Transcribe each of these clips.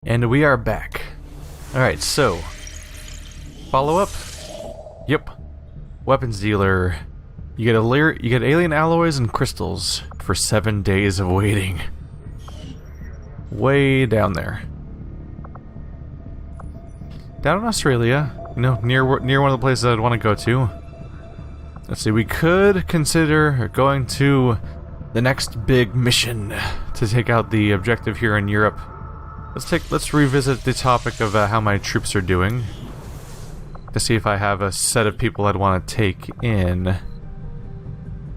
And we are back. Alright, so follow up. Yep. Weapons dealer. You get alien alloys and crystals for 7 days of waiting. Way down there. Down in Australia, you know, near one of the places I'd want to go to. Let's see, we could consider going to the next big mission to take out the objective here in Europe. Let's revisit the topic of how my troops are doing. To see if I have a set of people I'd want to take in.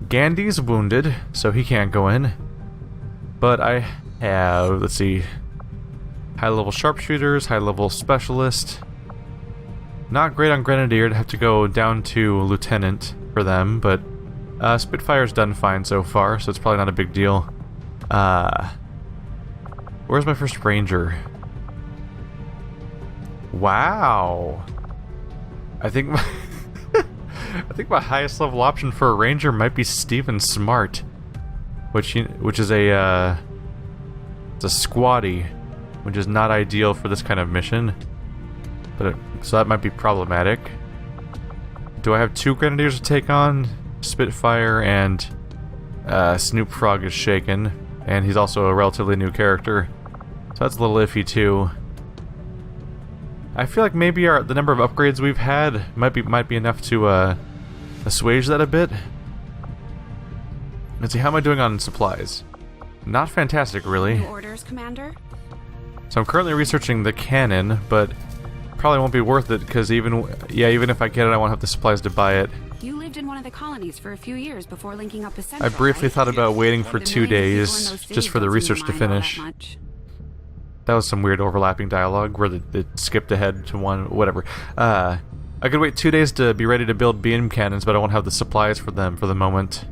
Gandhi's wounded, so he can't go in. But I have, let's see, high-level sharpshooters, high-level specialist. Not great on grenadier, I'd have to go down to lieutenant for them, but Spitfire's done fine so far, so it's probably not a big deal. Where's my first ranger? Wow. I think my highest level option for a ranger might be Steven Smart, which is a it's a squatty, which is not ideal for this kind of mission. But so that might be problematic. Do I have 2 grenadiers to take on? Spitfire and Snoop Frog is shaken, and he's also a relatively new character, so that's a little iffy too. I feel like maybe the number of upgrades we've had might be enough to assuage that a bit. Let's see, how am I doing on supplies? Not fantastic, really. New orders, Commander? So I'm currently researching the cannon, but probably won't be worth it because even if I get it, I won't have the supplies to buy it. You lived in one of the colonies for a few years before linking up with I Central, briefly right? thought about waiting for The 2 millions of people in days those cities just for the don't seem research to mind all that finish. much. That was some weird overlapping dialogue where it skipped ahead to one, whatever. I could wait 2 days to be ready to build beam cannons, but I won't have the supplies for them for the moment.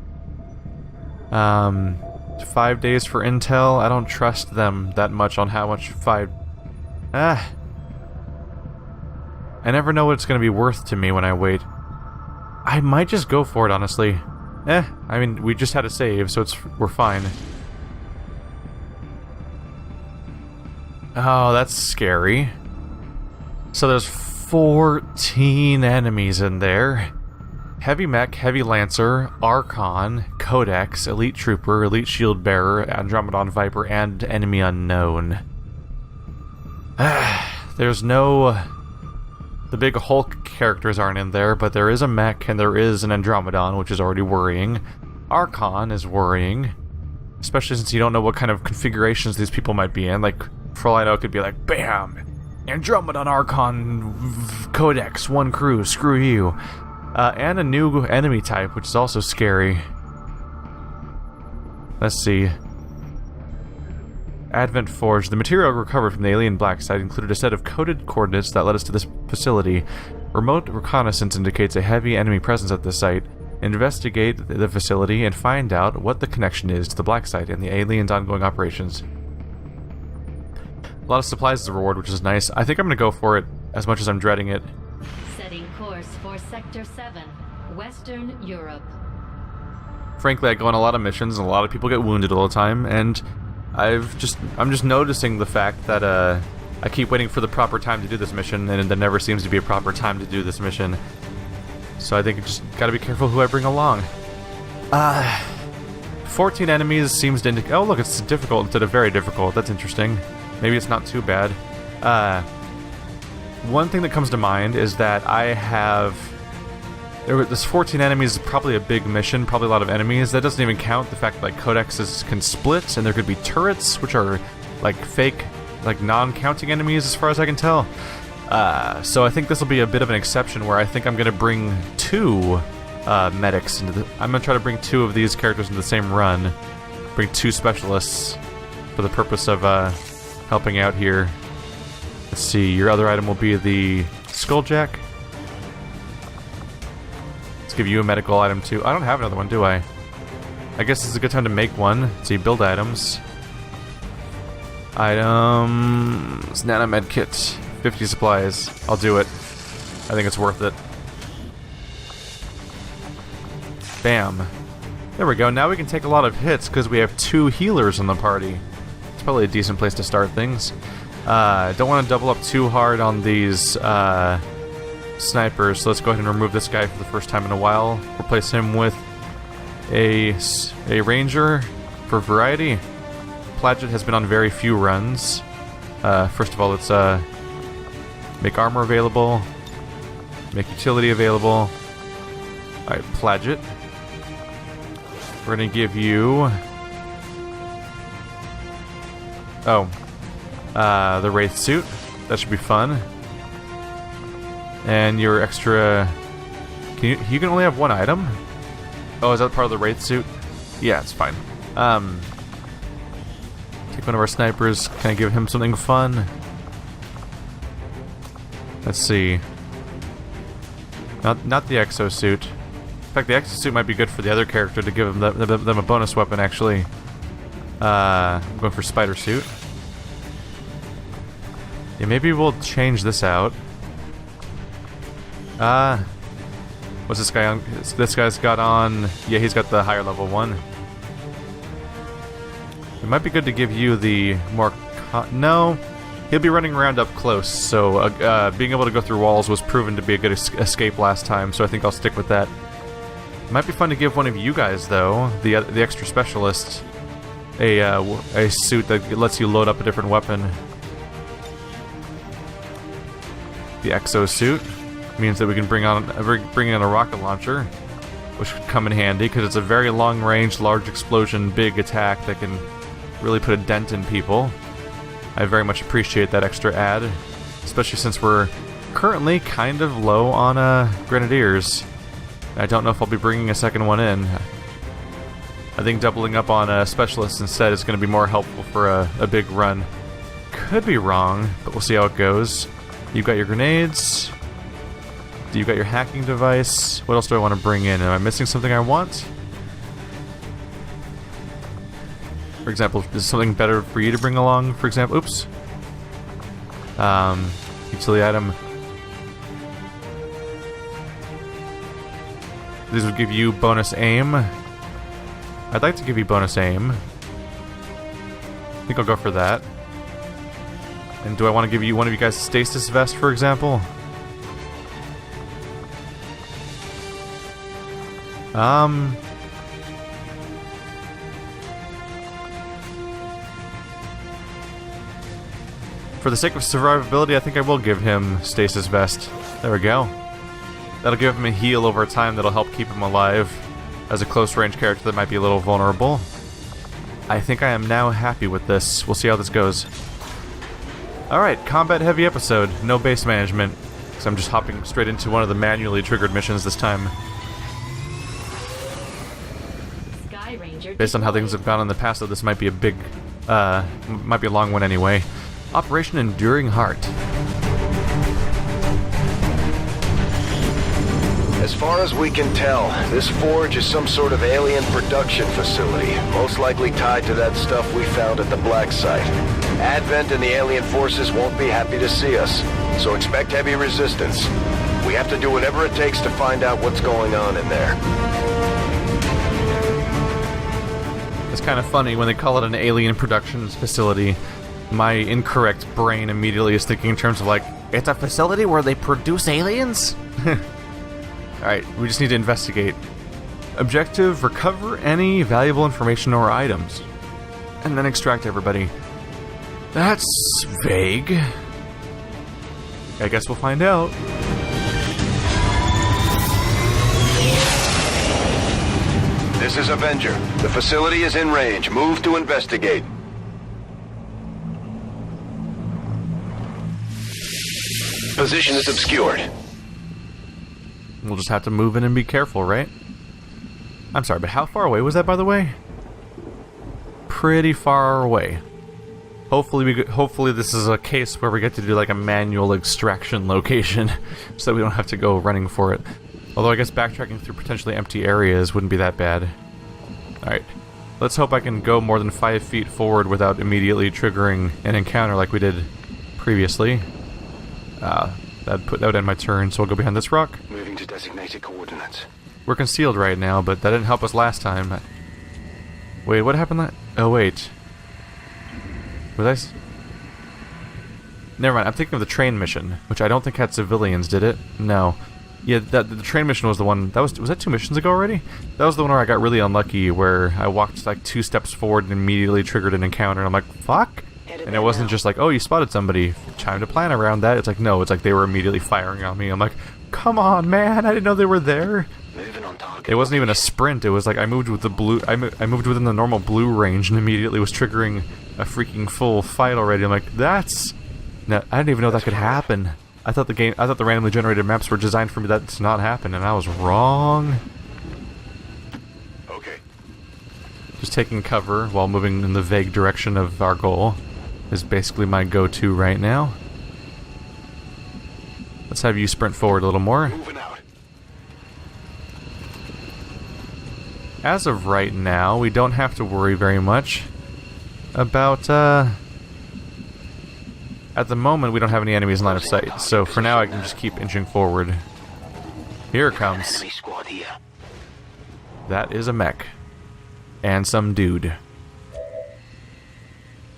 5 days for intel. I don't trust them that much on how much I never know what it's going to be worth to me when I wait. I might just go for it, honestly. I mean, we just had a save, so we're fine. Oh, that's scary. So there's 14 enemies in there. Heavy Mech, Heavy Lancer, Archon, Codex, Elite Trooper, Elite Shield Bearer, Andromedon Viper, and Enemy Unknown. There's no... The big Hulk characters aren't in there, but there is a Mech and there is an Andromedon, which is already worrying. Archon is worrying. Especially since you don't know what kind of configurations these people might be in. Like, for all I know, it could be like, BAM! Andromedon, Archon, Codex, 1 crew, screw you. And a new enemy type, which is also scary. Let's see. Advent Forge. The material recovered from the alien black site included a set of coded coordinates that led us to this facility. Remote reconnaissance indicates a heavy enemy presence at the site. Investigate the facility and find out what the connection is to the black site and the aliens' ongoing operations. A lot of supplies as a reward, which is nice. I think I'm going to go for it, as much as I'm dreading it. Setting course for Sector 7, Western Europe. Frankly, I go on a lot of missions, and a lot of people get wounded all the time, and I'm just noticing the fact that I keep waiting for the proper time to do this mission, and there never seems to be a proper time to do this mission. So I think you just gotta be careful who I bring along. 14 enemies seems to indicate... Oh, look, it's difficult instead of very difficult. That's interesting. Maybe it's not too bad. One thing that comes to mind is that I have... This 14 enemies is probably a big mission, probably a lot of enemies. That doesn't even count the fact that like codexes can split, and there could be turrets, which are like fake, like non-counting enemies as far as I can tell. So I think this will be a bit of an exception where I think I'm going to bring 2 medics into the... I'm going to try to bring 2 of these characters into the same run. Bring 2 specialists for the purpose of helping out here. Let's see, your other item will be the Skulljack. Let's give you a medical item too. I don't have another one, do I? I guess this is a good time to make one. Let's see, build items. Items... Nanomed kit. 50 supplies. I'll do it. I think it's worth it. Bam. There we go. Now we can take a lot of hits because we have 2 healers in the party. It's probably a decent place to start things. Don't want to double up too hard on these snipers, so let's go ahead and remove this guy for the first time in a while. Replace him with a ranger for variety. Plaget has been on very few runs. First of all, let's make armor available, make utility available. Alright, Plaget. We're gonna give you... the Wraith suit. That should be fun. And your extra... You can only have one item? Oh, is that part of the Wraith suit? Yeah, it's fine. Take one of our snipers, kind of give him something fun. Let's see. Not the exosuit. In fact, the exosuit might be good for the other character to give them a bonus weapon, actually. I'm going for spider suit. Yeah, maybe we'll change this out. What's this guy on? This guy's got on... Yeah, he's got the higher level one. It might be good to give you the more... No, he'll be running around up close, so being able to go through walls was proven to be a good escape last time, so I think I'll stick with that. It might be fun to give one of you guys, though, the extra specialist, a suit that lets you load up a different weapon. The exosuit means that we can bring in a rocket launcher, which could come in handy because it's a very long-range, large explosion, big attack that can really put a dent in people. I very much appreciate that extra add, especially since we're currently kind of low on grenadiers. I don't know if I'll be bringing a second one in. I think doubling up on specialists instead is going to be more helpful for a big run. Could be wrong, but we'll see how it goes. You've got your grenades. You've got your hacking device. What else do I want to bring in? Am I missing something I want? For example, is something better for you to bring along, for example? Oops. Utility item. These would give you bonus aim. I'd like to give you bonus aim. I think I'll go for that. And do I want to give you one of you guys a stasis vest, for example? For the sake of survivability, I think I will give him stasis vest. There we go. That'll give him a heal over time that'll help keep him alive as a close-range character that might be a little vulnerable. I think I am now happy with this. We'll see how this goes. Alright, combat-heavy episode. No base management, because I'm just hopping straight into one of the manually triggered missions this time. Based on how things have gone in the past, though, this might be a big, might be a long one anyway. Operation Enduring Heart. As far as we can tell, this forge is some sort of alien production facility, most likely tied to that stuff we found at the Black Site. Advent and the alien forces won't be happy to see us, so expect heavy resistance. We have to do whatever it takes to find out what's going on in there. It's kind of funny when they call it an alien production facility. My incorrect brain immediately is thinking in terms of like, it's a facility where they produce aliens? Alright, we just need to investigate. Objective, recover any valuable information or items. And then extract everybody. That's vague. I guess we'll find out. This is Avenger. The facility is in range. Move to investigate. Position is obscured. We'll just have to move in and be careful, right? I'm sorry, but how far away was that, by the way? Pretty far away. Hopefully this is a case where we get to do like a manual extraction location, so that we don't have to go running for it. Although I guess backtracking through potentially empty areas wouldn't be that bad. Alright. Let's hope I can go more than 5 feet forward without immediately triggering an encounter like we did previously. That would end my turn, so I'll go behind this rock. Moving to designated coordinates. We're concealed right now, but that didn't help us last time. Wait, what happened Oh, wait. Was Never mind, I'm thinking of the train mission, which I don't think had civilians, did it? No. Yeah, the train mission was the one... Was that 2 missions ago already? That was the one where I got really unlucky, where I walked like 2 steps forward and immediately triggered an encounter, and I'm like, fuck? And it wasn't just like, oh, you spotted somebody, time to plan around that. It's like, no, it's like they were immediately firing on me. I'm like, come on, man, I didn't know they were there. It wasn't even a sprint, it was like I moved with the blue... I moved within the normal blue range and immediately was triggering a freaking full fight already. I'm like, that's... No, I didn't even know that could happen. I thought the randomly generated maps were designed for that to not happen, and I was wrong. Okay. Just taking cover while moving in the vague direction of our goal is basically my go-to right now. Let's have you sprint forward a little more. Moving out. As of right now, we don't have to worry very much about, at the moment, we don't have any enemies in line of sight, so for now I can just keep inching forward. Here it comes. That is a mech. And some dude.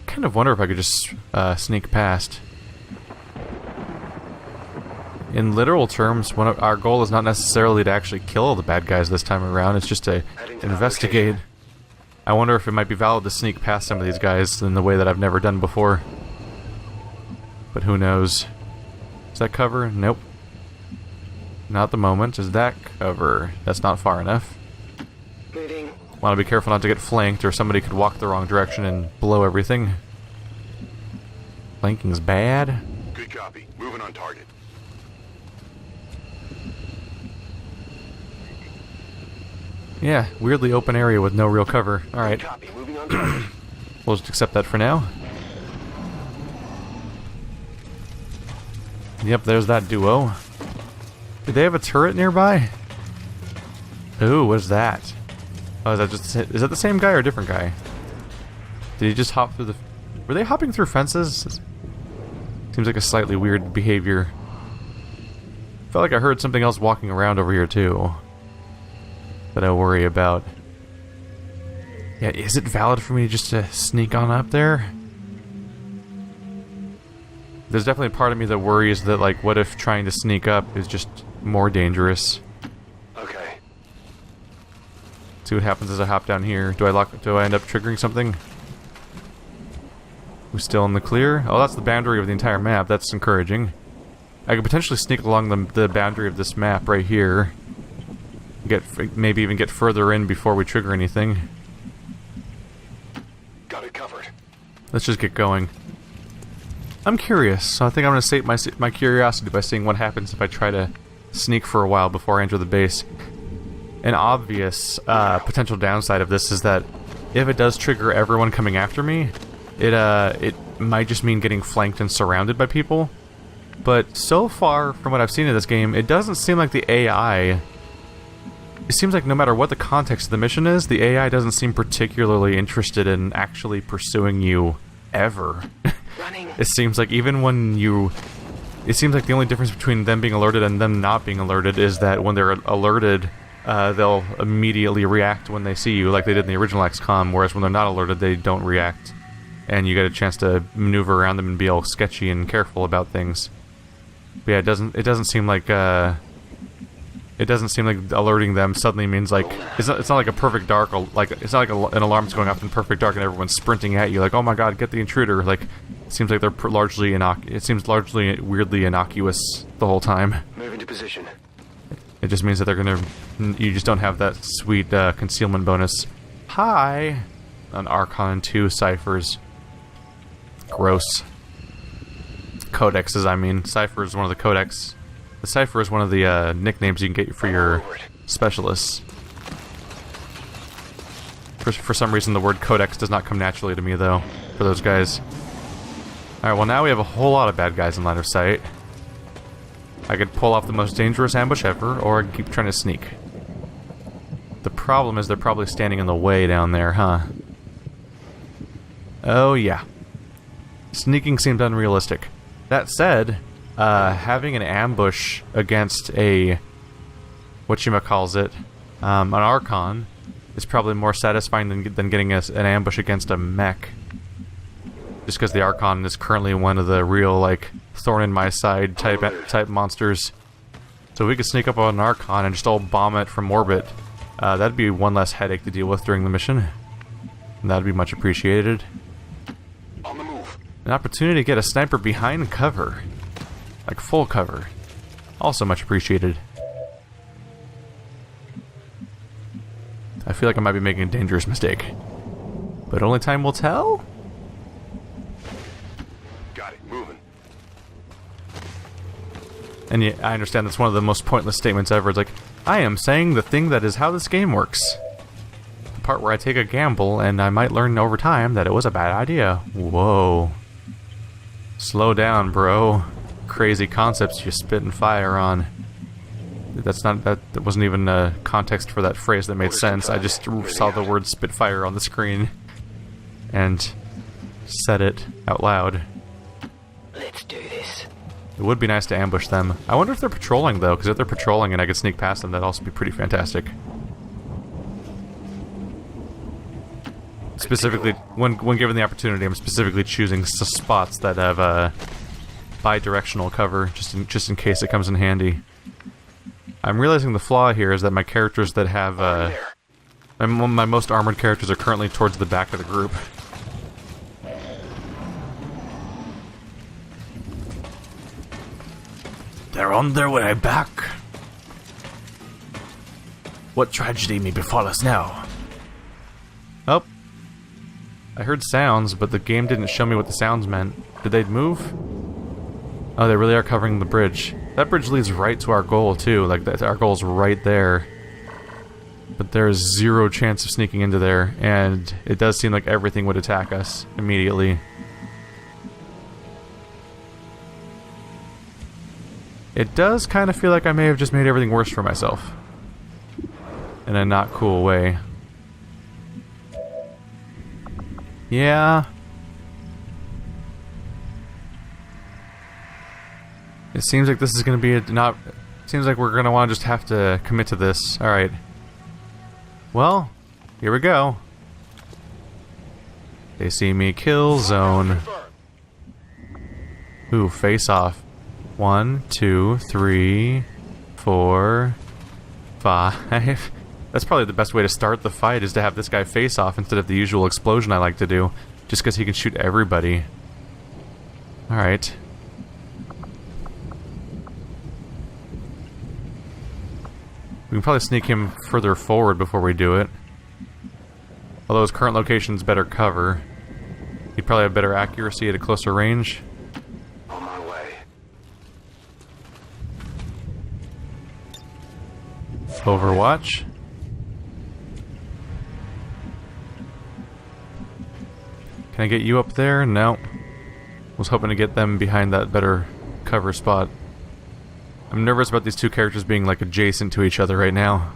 Kind of wonder if I could just sneak past. In literal terms, our goal is not necessarily to actually kill all the bad guys this time around, it's just to investigate. I wonder if it might be valid to sneak past some of these guys in the way that I've never done before. But who knows? Is that cover? Nope. Not at the moment. Is that cover? That's not far enough. Want to be careful not to get flanked, or somebody could walk the wrong direction and blow everything. Flanking's bad. Good copy. Moving on target. Yeah, weirdly open area with no real cover. Alright. Copy. Moving on target. We'll just accept that for now. Yep, there's that duo. Did they have a turret nearby? Ooh, what's that? Oh, is that the same guy or a different guy? Did he just hop through the... Were they hopping through fences? Seems like a slightly weird behavior. Felt like I heard something else walking around over here too that I worry about. Yeah, is it valid for me just to sneak on up there? There's definitely a part of me that worries that, like, what if trying to sneak up is just more dangerous? Okay. See what happens as I hop down here. Do I end up triggering something? We're still in the clear. Oh, that's the boundary of the entire map. That's encouraging. I could potentially sneak along the boundary of this map right here. Maybe even get further in before we trigger anything. Got it covered. Let's just get going. I'm curious, so I think I'm going to sate my curiosity by seeing what happens if I try to sneak for a while before I enter the base. An obvious potential downside of this is that if it does trigger everyone coming after me, it might just mean getting flanked and surrounded by people. But so far, from what I've seen in this game, it doesn't seem like the AI... It seems like no matter what the context of the mission is, the AI doesn't seem particularly interested in actually pursuing you ever. It seems like even when you... It seems like the only difference between them being alerted and them not being alerted is that when they're alerted, they'll immediately react when they see you, like they did in the original XCOM, whereas when they're not alerted, they don't react. And you get a chance to maneuver around them and be all sketchy and careful about things. But yeah, it doesn't seem like alerting them suddenly means like it's not like a perfect dark, or like it's not like an alarm's going off in perfect dark and everyone's sprinting at you like, oh my god, get the intruder. Like it seems like they're largely weirdly innocuous the whole time. Moving to position. It just means that you just don't have that sweet concealment bonus. Hi, on Archon 2 ciphers. Gross. Codexes, I mean. Cipher is one of the codex. The cipher is one of the nicknames you can get for your specialists. For some reason, the word codex does not come naturally to me, though, for those guys. Alright, well now we have a whole lot of bad guys in line of sight. I could pull off the most dangerous ambush ever, or I could keep trying to sneak. The problem is they're probably standing in the way down there, huh? Oh yeah. Sneaking seemed unrealistic. That said, having an ambush against a... whatchamacallit, an Archon, is probably more satisfying than getting an ambush against a mech. just because the Archon is currently one of the real, like, thorn in my side type monsters. So if we could sneak up on an Archon and just all bomb it from orbit, that'd be one less headache to deal with during the mission. And that'd be much appreciated. On the move. An opportunity to get a sniper behind cover. Like full cover. Also much appreciated. I feel like I might be making a dangerous mistake. But only time will tell? Got it. Moving. And yeah, I understand that's one of the most pointless statements ever. It's like, I am saying the thing that is how this game works. The part where I take a gamble and I might learn over time that it was a bad idea. Whoa. Slow down, bro. Crazy concepts you're spitting fire on. That wasn't even a context for that phrase that made sense. I just saw the word Spitfire on the screen and said it out loud. Let's do this. It would be nice to ambush them. I wonder if they're patrolling though, because if they're patrolling and I could sneak past them, that'd also be pretty fantastic. Specifically, when given the opportunity, I'm specifically choosing spots that have bi-directional cover, just in case it comes in handy. I'm realizing the flaw here is that my characters that have my most armored characters are currently towards the back of the group. They're on their way back. What tragedy may befall us now? Oh. I heard sounds, but the game didn't show me what the sounds meant. Did they move? Oh, they really are covering the bridge. That bridge leads right to our goal, too. Like, our goal's right there. But there's zero chance of sneaking into there, and it does seem like everything would attack us immediately. It does kind of feel like I may have just made everything worse for myself. In a not cool way. Yeah. It seems like this is going to be seems like we're going to want to just have to commit to this. Alright. Well, here we go. They see me kill zone. Ooh, face off. 1, 2, 3, 4, 5. That's probably the best way to start the fight, is to have this guy face off instead of the usual explosion I like to do. Just because he can shoot everybody. Alright. We can probably sneak him further forward before we do it. Although his current location's better cover. He'd probably have better accuracy at a closer range. On my way. Overwatch. Can I get you up there? No. Was hoping to get them behind that better cover spot. I'm nervous about these two characters being like adjacent to each other right now.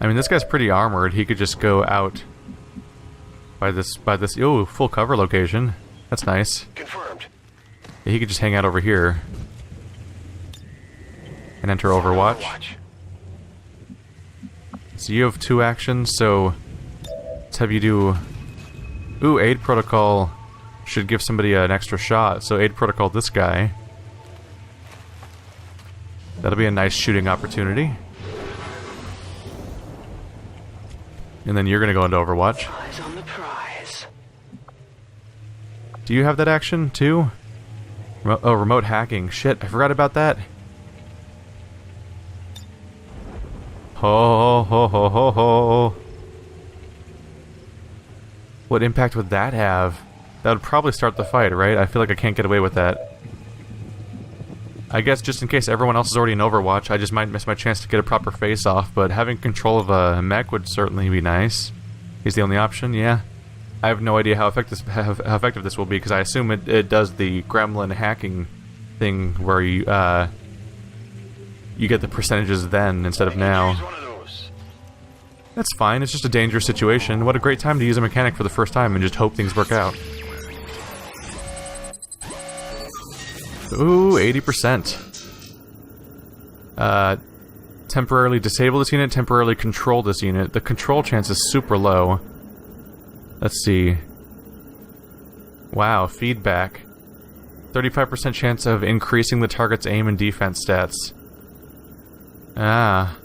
I mean, this guy's pretty armored. He could just go out by this ooh, full cover location. That's nice. Confirmed. Yeah, he could just hang out over here and enter Overwatch. So you have 2 actions, so let's have you do... Ooh, aid protocol should give somebody an extra shot, so aid protocol this guy. That'll be a nice shooting opportunity. And then you're gonna go into Overwatch. Eyes on the prize. Do you have that action too? Oh, remote hacking. Shit, I forgot about that. Ho ho ho ho ho. What impact would that have? That would probably start the fight, right? I feel like I can't get away with that. I guess just in case everyone else is already in Overwatch, I just might miss my chance to get a proper face-off, but having control of a mech would certainly be nice. He's the only option, yeah. I have no idea how effective this will be, because I assume it does the gremlin hacking thing where you get the percentages then instead of now. That's fine, it's just a dangerous situation. What a great time to use a mechanic for the first time and just hope things work out. Ooh, 80%. Temporarily disable this unit, temporarily control this unit. The control chance is super low. Let's see. Wow, feedback. 35% chance of increasing the target's aim and defense stats. Ah.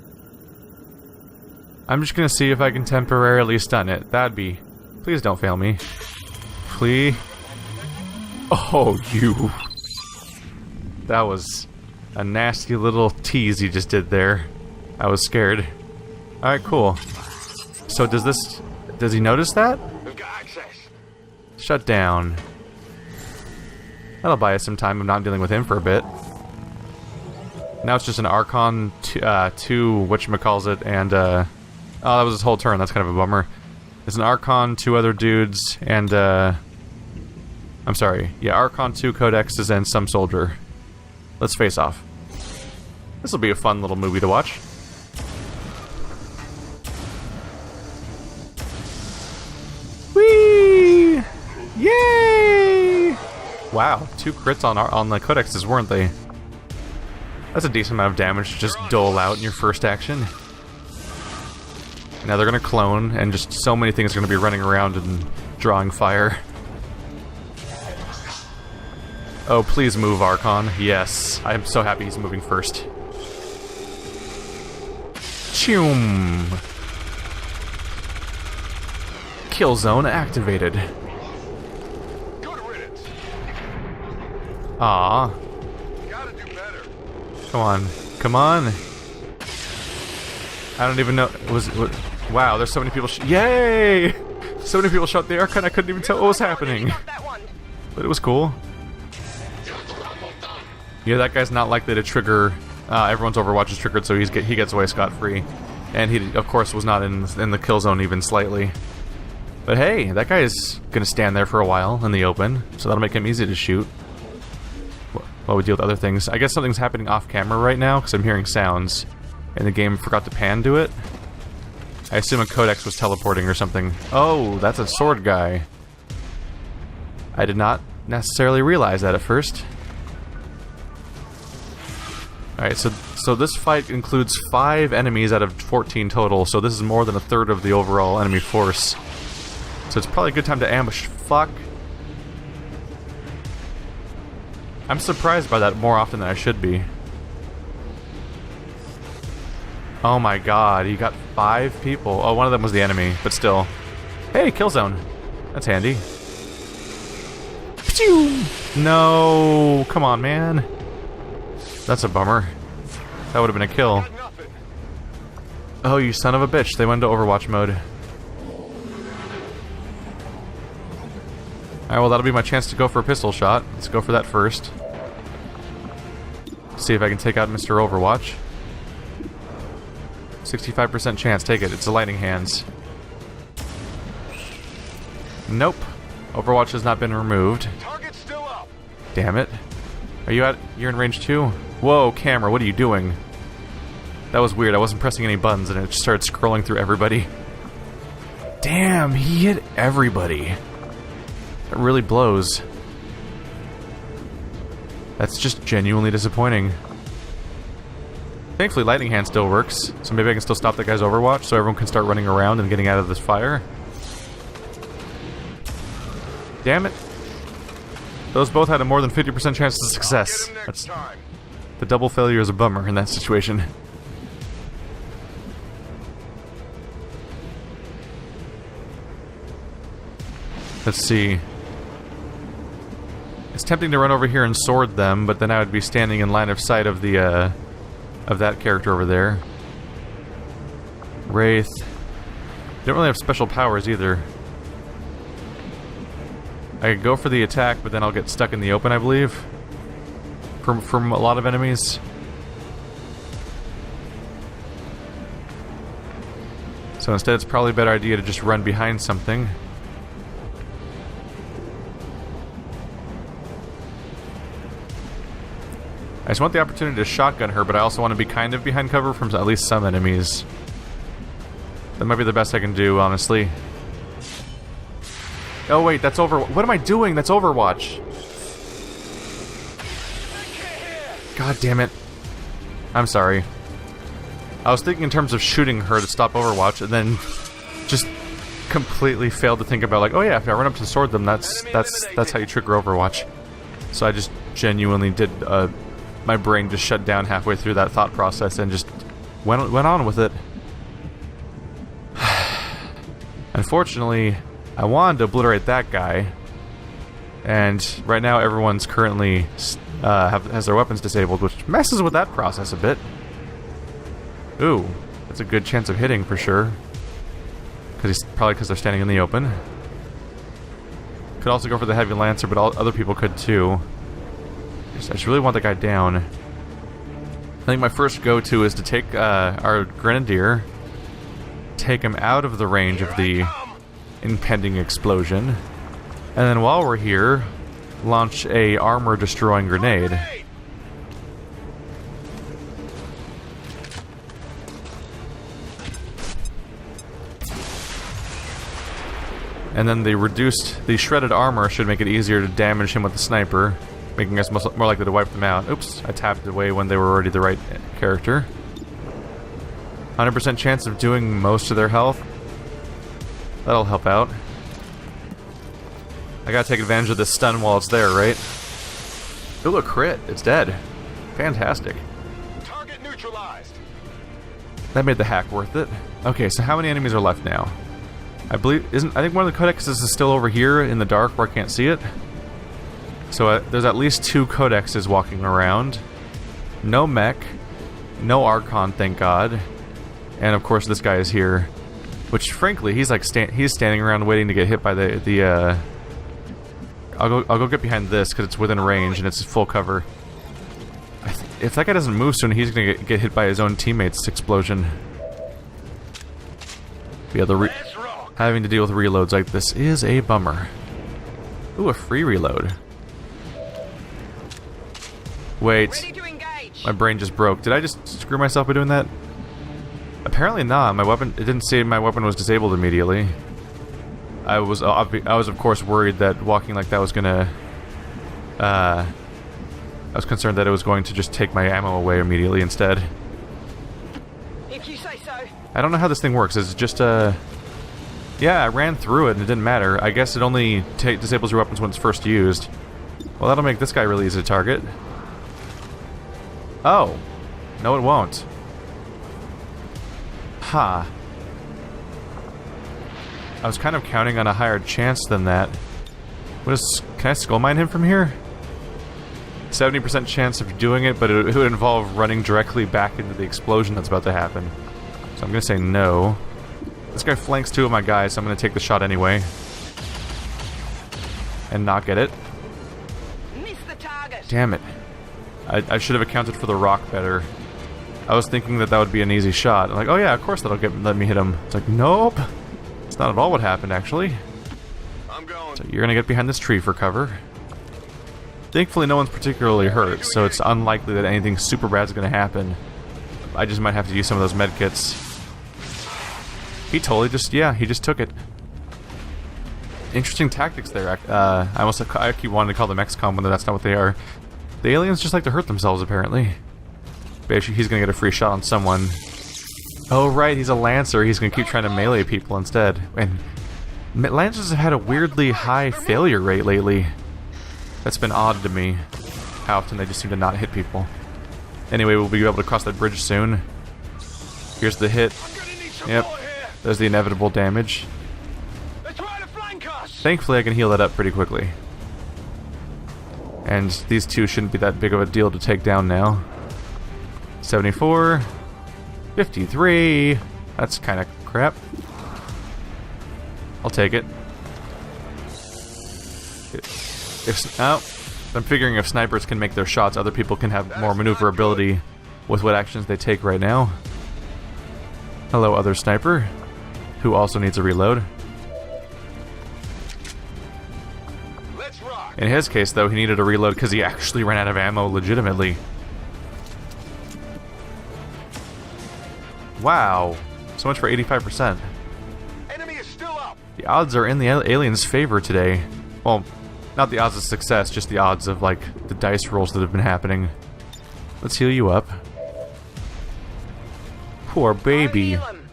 I'm just gonna see if I can temporarily stun it. That'd be... Please don't fail me. Please. Oh, you. That was a nasty little tease you just did there. I was scared. Alright, cool. So does he notice that? We've got access. Shut down. That'll buy us some time of not dealing with him for a bit. Now it's just an Archon 2, whatchamacallit, and, oh, that was his whole turn. That's kind of a bummer. There's an Archon, 2 other dudes, and, I'm sorry. Yeah, Archon, 2 Codexes, and some soldier. Let's face off. This will be a fun little movie to watch. Whee! Yay! Wow, 2 crits on the Codexes, weren't they? That's a decent amount of damage to just dole out in your first action. Now they're gonna clone, and just so many things are gonna be running around and drawing fire. Oh, please move, Archon. Yes, I am so happy he's moving first. Choom! Kill zone activated. Good riddance. Ah. Gotta do better. Come on. Come on. I don't even know. Wow, there's so many people. Yay! So many people shot the Archon, I couldn't even tell what was happening. But it was cool. Yeah, that guy's not likely to trigger. Everyone's Overwatch is triggered, so he gets away scot-free. And he, of course, was not in the kill zone even slightly. But hey, that guy is gonna stand there for a while in the open, so that'll make him easy to shoot. While we deal with other things. I guess something's happening off camera right now, because I'm hearing sounds. And the game forgot to pan to it. I assume a Codex was teleporting or something. Oh, that's a sword guy. I did not necessarily realize that at first. Alright, so this fight includes 5 enemies out of 14 total, so this is more than a third of the overall enemy force. So it's probably a good time to ambush. Fuck. I'm surprised by that more often than I should be. Oh my god, you got 5 people. Oh, one of them was the enemy, but still. Hey, kill zone. That's handy. No, come on, man. That's a bummer. That would have been a kill. Oh, you son of a bitch. They went into Overwatch mode. Alright, well, that'll be my chance to go for a pistol shot. Let's go for that first. See if I can take out Mr. Overwatch. 65% chance. Take it. It's the lightning hands. Nope. Overwatch has not been removed. Target's still up. Damn it. You're in range 2? Whoa, camera, what are you doing? That was weird. I wasn't pressing any buttons and it just started scrolling through everybody. Damn, he hit everybody. That really blows. That's just genuinely disappointing. Thankfully, Lightning Hand still works, so maybe I can still stop that guy's Overwatch so everyone can start running around and getting out of this fire. Damn it. Those both had a more than 50% chance of success. That's, the double failure is a bummer in that situation. Let's see. It's tempting to run over here and sword them, but then I would be standing in line of sight of the, of that character over there. Wraith. They don't really have special powers either. I could go for the attack, but then I'll get stuck in the open, I believe. From a lot of enemies. So instead it's probably a better idea to just run behind something. I just want the opportunity to shotgun her, but I also want to be kind of behind cover from at least some enemies. That might be the best I can do, honestly. Oh wait, that's over. What am I doing? That's Overwatch. God damn it. I'm sorry. I was thinking in terms of shooting her to stop Overwatch, and then just completely failed to think about like, oh yeah, if I run up to sword them, that's how you trigger Overwatch. So I just genuinely did. My brain just shut down halfway through that thought process and just went on with it. Unfortunately, I wanted to obliterate that guy, and right now everyone's currently has their weapons disabled, which messes with that process a bit. Ooh, that's a good chance of hitting for sure. Probably because they're standing in the open. Could also go for the heavy lancer, but other people could too. I just really want the guy down. I think my first go-to is to take our grenadier, take him out of the range of the impending explosion, and then while we're here, launch a armor-destroying grenade. And then the shredded armor should make it easier to damage him with the sniper, making us more likely to wipe them out. Oops, I tapped away when they were already the right character. 100% chance of doing most of their health. That'll help out. I gotta take advantage of this stun while it's there, right? Ooh, a crit. It's dead. Fantastic. Target neutralized. That made the hack worth it. Okay, so how many enemies are left now? I think one of the codexes is still over here in the dark where I can't see it. So there's at least 2 codexes walking around. No mech, no Archon, thank God. And of course this guy is here, which frankly he's like he's standing around waiting to get hit by the I'll go get behind this because it's within range and it's full cover. If that guy doesn't move soon, he's gonna get hit by his own teammate's explosion. Yeah, having to deal with reloads like this is a bummer. Ooh, a free reload. Wait, my brain just broke. Did I just screw myself by doing that? Apparently not. My weapon, it didn't say my weapon was disabled immediately. I was of course worried that walking like that was gonna I was concerned that it was going to just take my ammo away immediately instead. If you say so. I don't know how this thing works. Is it just yeah, I ran through it and it didn't matter. I guess it only disables your weapons when it's first used. Well, that'll make this guy really easy to target. Oh. No, it won't. Ha. Huh. I was kind of counting on a higher chance than that. Can I skull mine him from here? 70% chance of doing it, but it would involve running directly back into the explosion that's about to happen. So I'm gonna say no. This guy flanks 2 of my guys, so I'm gonna take the shot anyway. And not get it. Miss the target. Damn it. I should have accounted for the rock better. I was thinking that would be an easy shot. I'm like, oh yeah, of course that'll let me hit him. It's like, nope. It's not at all what happened, actually. I'm going. So you're gonna get behind this tree for cover. Thankfully, no one's particularly hurt, so it's unlikely that anything super bad is gonna happen. I just might have to use some of those medkits. He totally just, yeah, he just took it. Interesting tactics there. I keep wanting to call them XCOM when that's not what they are. The aliens just like to hurt themselves, apparently. Basically, he's gonna get a free shot on someone. Oh right, he's a Lancer. He's gonna keep trying to melee people instead. And Lancers have had a weirdly high failure rate lately. That's been odd to me. How often they just seem to not hit people. Anyway, we'll be able to cross that bridge soon. Here's the hit. Yep. There's the inevitable damage. Thankfully, I can heal that up pretty quickly. And these 2 shouldn't be that big of a deal to take down now. 74. 53. That's kind of crap. I'll take it. I'm figuring if snipers can make their shots, other people can have more maneuverability with what actions they take right now. Hello, other sniper, who also needs a reload. In his case, though, he needed a reload because he actually ran out of ammo legitimately. Wow. So much for 85%. Enemy is still up. The odds are in the aliens' favor today. Well, not the odds of success, just the odds of, like, the dice rolls that have been happening. Let's heal you up. Poor baby. Heal 'em.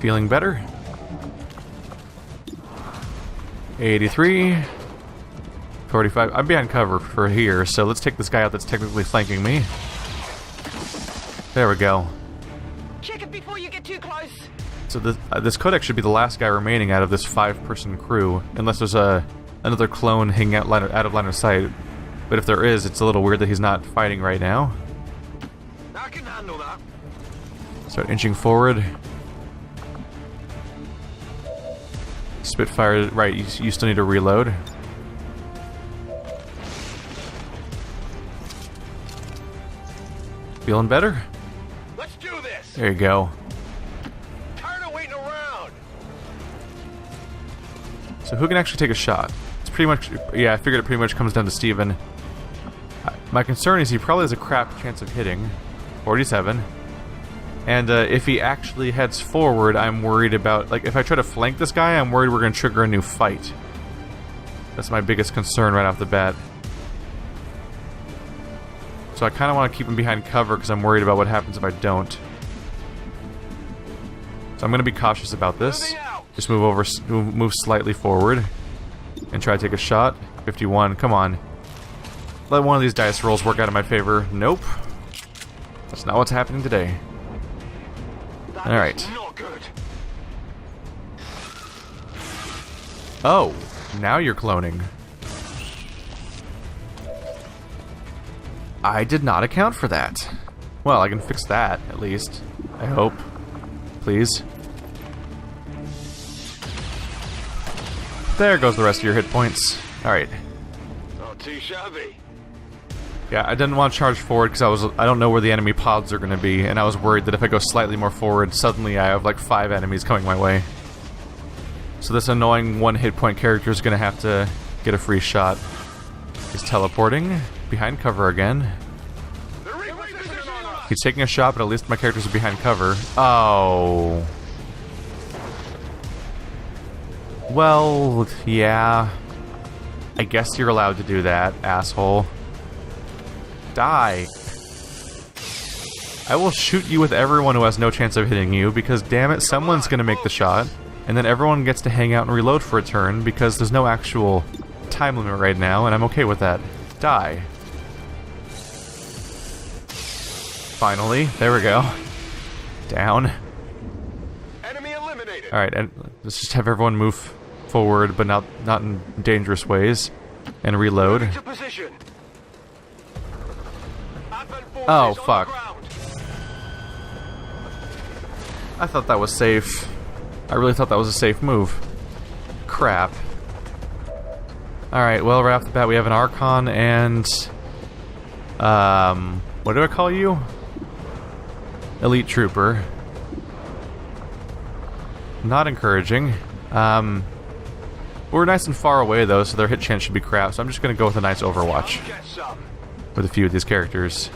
Feeling better? 83. 45. I'm behind cover for here, so let's take this guy out that's technically flanking me. There we go. Check it before you get too close. So this Codex should be the last guy remaining out of this 5-person crew, unless there's another clone hanging out of line of sight. But if there is, it's a little weird that he's not fighting right now. I can handle that. Start inching forward. Spitfire, right, you still need to reload. Feeling better? Let's do this. There you go. Tired of waiting around. So who can actually take a shot? It's pretty much, yeah, I figured it pretty much comes down to Steven. My concern is he probably has a crap chance of hitting. 47. And if he actually heads forward, I'm worried about, like, if I try to flank this guy, I'm worried we're going to trigger a new fight. That's my biggest concern right off the bat. So I kind of want to keep him behind cover because I'm worried about what happens if I don't. So I'm going to be cautious about this. Just move slightly forward and try to take a shot. 51, come on. Let one of these dice rolls work out in my favor. Nope. That's not what's happening today. Alright. Not good. Oh, now you're cloning. I did not account for that. Well, I can fix that, at least. I hope. Please. There goes the rest of your hit points. Alright. Not too shabby. Yeah, I didn't want to charge forward because I don't know where the enemy pods are going to be, and I was worried that if I go slightly more forward, suddenly I have like 5 enemies coming my way. So this annoying 1 hit point character is going to have to get a free shot. He's teleporting behind cover again. He's taking a shot, but at least my characters are behind cover. Oh. Well, yeah. I guess you're allowed to do that, asshole. Die. I will shoot you with everyone who has no chance of hitting you, because damn it, someone's gonna make the shot, and then everyone gets to hang out and reload for a turn, because there's no actual time limit right now, and I'm okay with that. Die. Finally. There we go. Down. Enemy eliminated. Alright, and let's just have everyone move forward, but not in dangerous ways, and reload. To position. Oh, fuck. I thought that was safe. I really thought that was a safe move. Crap. Alright, well, right off the bat we have an Archon and... what do I call you? Elite Trooper. Not encouraging. We're nice and far away, though, so their hit chance should be crap, so I'm just gonna go with a nice Overwatch. Get some. With a few of these characters.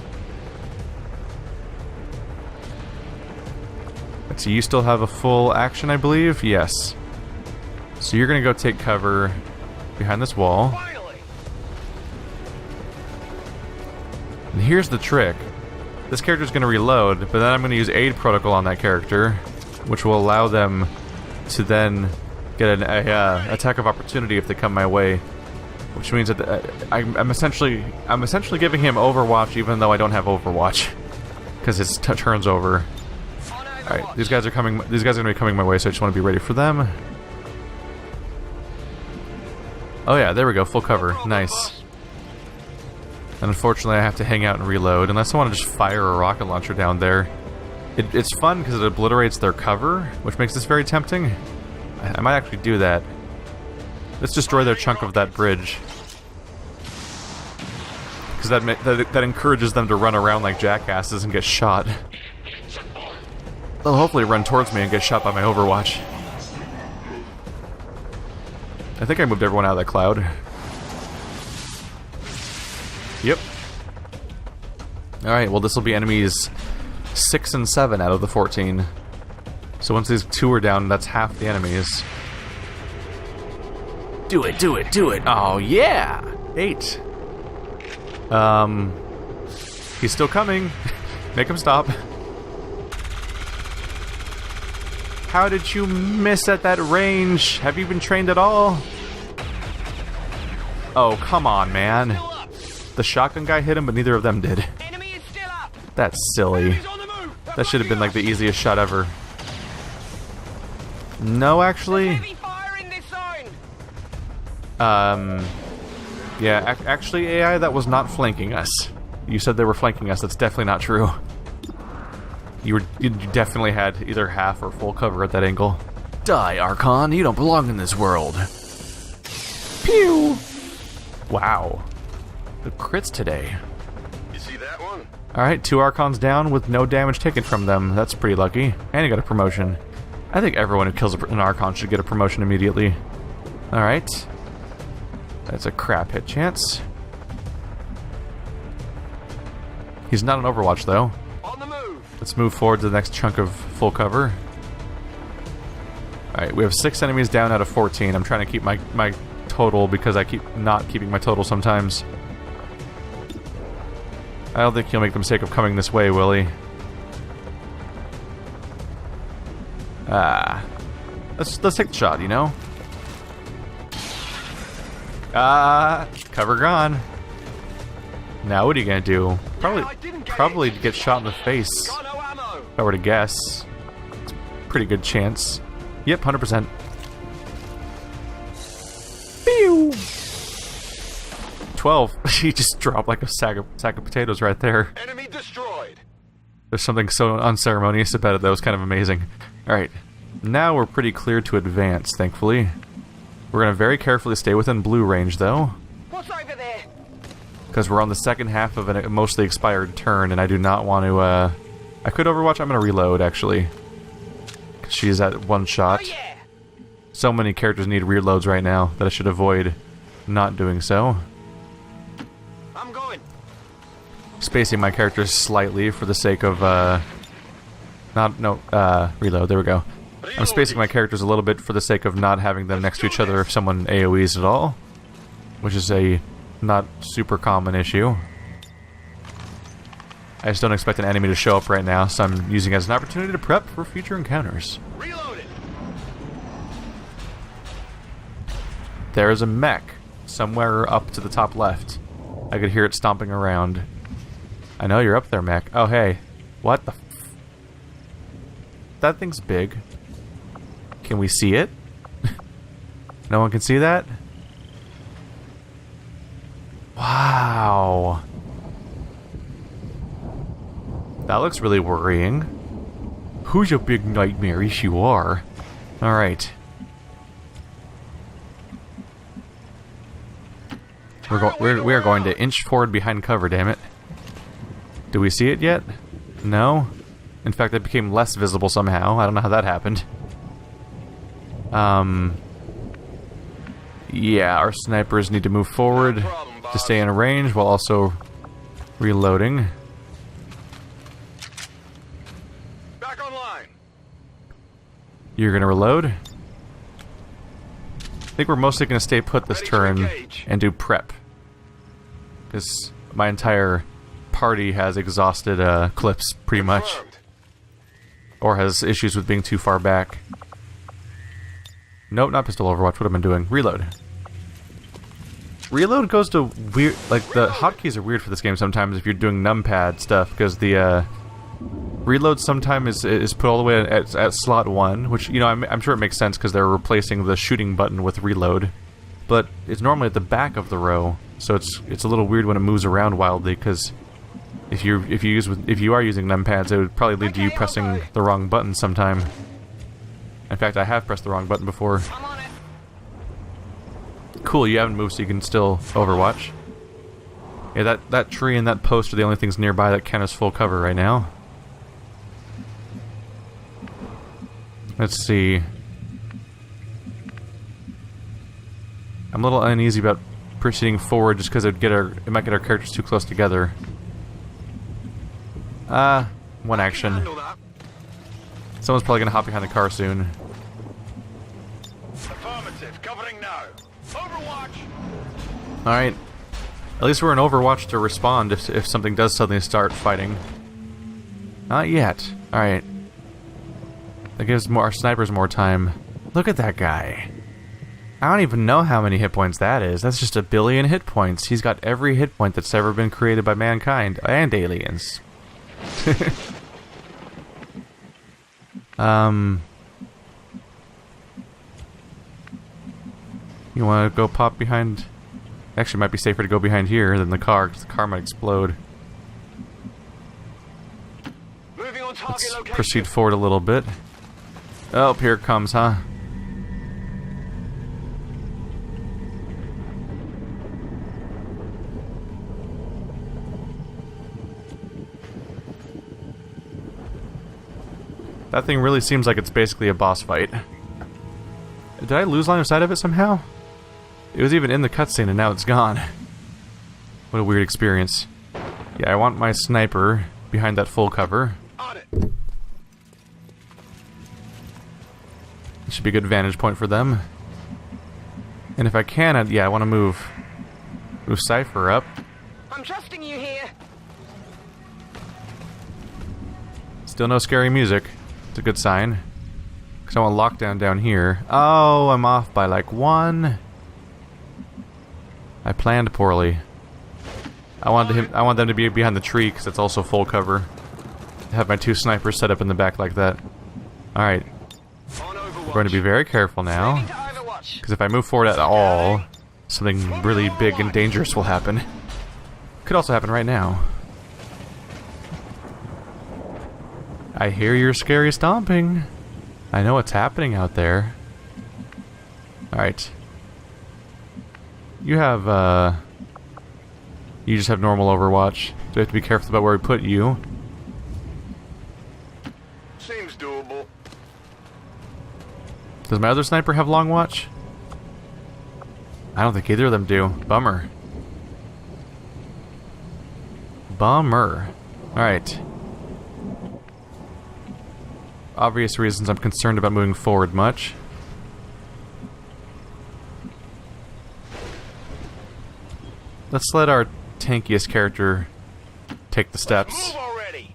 Let's see, you still have a full action, I believe? Yes. So you're gonna go take cover behind this wall. Finally. And here's the trick. This character's gonna reload, but then I'm gonna use aid protocol on that character, which will allow them to then get an attack of opportunity if they come my way. Which means that I'm essentially giving him Overwatch even though I don't have Overwatch, because his turn's over. All right, these guys are coming. These guys are gonna be coming my way, so I just want to be ready for them. Oh yeah, there we go, full cover, nice. And unfortunately, I have to hang out and reload unless I want to just fire a rocket launcher down there. It's fun because it obliterates their cover, which makes this very tempting. I might actually do that. Let's destroy their chunk of that bridge. Because that encourages them to run around like jackasses and get shot. They'll hopefully run towards me and get shot by my Overwatch. I think I moved everyone out of that cloud. Yep. Alright, well this will be enemies 6 and 7 out of the 14. So once these 2 are down, that's half the enemies. Do it, do it, do it! Oh yeah! 8. He's still coming. Make him stop. How did you miss at that range? Have you been trained at all? Oh, come on, man. The shotgun guy hit him, but neither of them did. Enemy is still up. That's silly. Enemies on the move. That should have been like the easiest shot ever. No, actually. Heavy fire in this zone. Yeah, actually, AI, that was not flanking us. You said they were flanking us. That's definitely not true. You definitely had either half or full cover at that angle. Die, Archon. You don't belong in this world. Pew! Wow. The crits today. You see that one? Alright, 2 Archons down with no damage taken from them. That's pretty lucky. And he got a promotion. I think everyone who kills an Archon should get a promotion immediately. Alright. That's a crap hit chance. He's not on Overwatch, though. On the move. Let's move forward to the next chunk of full cover. Alright, we have 6 enemies down out of 14. I'm trying to keep my total because I keep not keeping my total sometimes. I don't think he'll make the mistake of coming this way, will he? Let's take the shot, you know? Cover gone. Now what are you gonna do? Probably get shot in the face. Got no ammo. If I were to guess. It's a pretty good chance. Yep, 100%. Pew! 12. He just dropped like a sack of potatoes right there. Enemy destroyed. There's something so unceremonious about it that was kind of amazing. Alright. Now we're pretty clear to advance, thankfully. We're gonna very carefully stay within blue range, though. What's over there? Because we're on the second half of a mostly expired turn, and I do not want to, I could Overwatch. I'm gonna reload, actually. 'Cause she's at one shot. Oh yeah. So many characters need reloads right now that I should avoid not doing so. I'm going. Spacing my characters slightly for the sake of, reload, there we go. I'm spacing my characters a little bit for the sake of not having them next to each other if someone AoEs at all. Which is a not super common issue. I just don't expect an enemy to show up right now, so I'm using it as an opportunity to prep for future encounters. Reloaded. There is a mech somewhere up to the top left. I could hear it stomping around. I know you're up there, mech. Oh, hey. What the f... That thing's big. Can we see it? No one can see that? Wow. That looks really worrying. Who's your big nightmare? Yes, you are. Alright. We are going to inch forward behind cover, damn it. Do we see it yet? No? In fact, it became less visible somehow. I don't know how that happened. Yeah, our snipers need to move forward to stay in range while also reloading. Back online. You're gonna reload? I think we're mostly gonna stay put this turn and do prep. Because my entire party has exhausted clips, pretty much. Confirmed. Or has issues with being too far back. Nope, not pistol Overwatch. What am I doing? Reload. Reload goes to weird... Like, the hotkeys are weird for this game sometimes if you're doing numpad stuff, because the reload sometimes is put all the way at slot 1, which, you know, I'm sure it makes sense because they're replacing the shooting button with reload. But it's normally at the back of the row, so it's a little weird when it moves around wildly, because if you are using numpads, it would probably lead to you pressing the wrong button sometime. In fact, I have pressed the wrong button before. I'm on it. Cool, you haven't moved so you can still Overwatch. Yeah, that tree and that post are the only things nearby that count as full cover right now. Let's see. I'm a little uneasy about proceeding forward just because it might get our characters too close together. One action. Handle that. Someone's probably gonna hop behind the car soon. Affirmative. Covering now. Overwatch. Alright. At least we're in Overwatch to respond if something does suddenly start fighting. Not yet. Alright. That gives our snipers more time. Look at that guy. I don't even know how many hit points that is. That's just 1 billion hit points. He's got every hit point that's ever been created by mankind and aliens. You want to go pop behind? Actually, it might be safer to go behind here than the car, because the car might explode. Moving on target Let's location. proceed forward a little bit. Oh, here it comes, huh? That thing really seems like it's basically a boss fight. Did I lose line of sight of it somehow? It was even in the cutscene and now it's gone. What a weird experience. Yeah, I want my sniper behind that full cover. On it. It should be a good vantage point for them. And if I can, I want to move Cypher up. I'm trusting you here. Still no scary music. It's a good sign. Because I want lockdown down here. Oh, I'm off by like 1. I planned poorly. I want them to be behind the tree because it's also full cover. I have my 2 snipers set up in the back like that. Alright. On Overwatch. We're going to be very careful now. Moving to Overwatch. Because if I move forward at all, something really big and dangerous will happen. Could also happen right now. I hear your scary stomping. I know what's happening out there. Alright. You have, you just have normal Overwatch. Do we have to be careful about where we put you? Seems doable. Does my other sniper have long watch? I don't think either of them do. Bummer. Bummer. Alright. Obvious reasons I'm concerned about moving forward much. Let's let our tankiest character take the steps. Move already.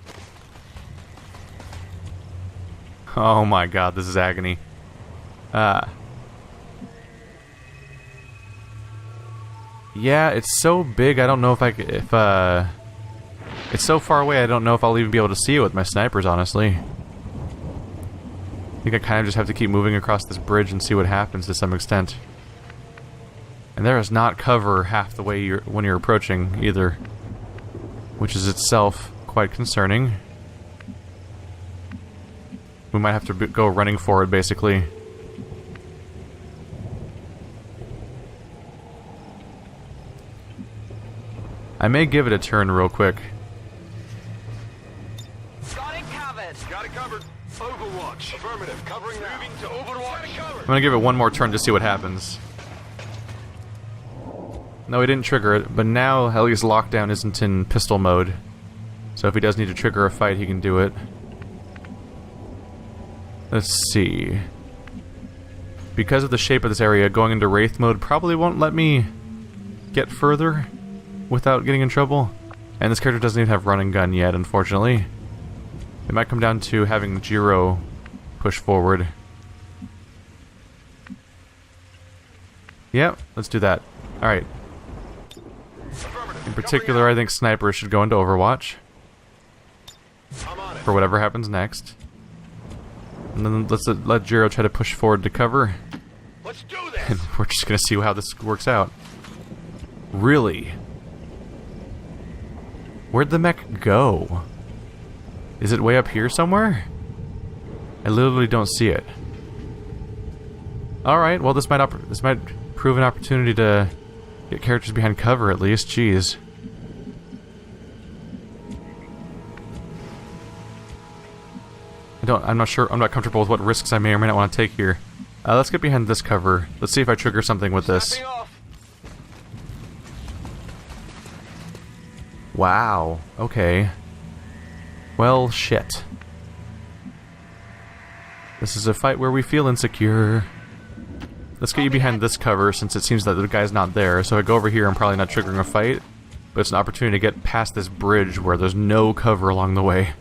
Oh my god, this is agony. Yeah, it's so big, I don't know if it's so far away, I don't know if I'll even be able to see it with my snipers, honestly. I think I kind of just have to keep moving across this bridge and see what happens to some extent. And there is not cover half the way when you're approaching, either. Which is itself quite concerning. We might have to go running forward, basically. I may give it a turn real quick. Got it covered. Got it covered. Overwatch. Affirmative. Covering now. Moving to Overwatch. I'm gonna give it one more turn to see what happens. No, he didn't trigger it, but now at least lockdown isn't in pistol mode. So if he does need to trigger a fight, he can do it. Let's see. Because of the shape of this area, going into Wraith mode probably won't let me get further without getting in trouble. And this character doesn't even have run and gun yet, unfortunately. It might come down to having Jiro push forward. Yep, let's do that. Alright. In particular, I think snipers should go into Overwatch. For whatever happens next. And then let's let Jiro try to push forward to cover. Let's do this. And we're just gonna see how this works out. Really? Where'd the mech go? Is it way up here somewhere? I literally don't see it. Alright, well this might prove an opportunity to get characters behind cover at least. Jeez. I'm not sure, I'm not comfortable with what risks I may or may not want to take here. Let's get behind this cover. Let's see if I trigger something with this. Snapping off. Wow, okay. Well, shit. This is a fight where we feel insecure. Let's get you behind this cover since it seems that the guy's not there. So if I go over here, I'm probably not triggering a fight. but it's an opportunity to get past this bridge where there's no cover along the way.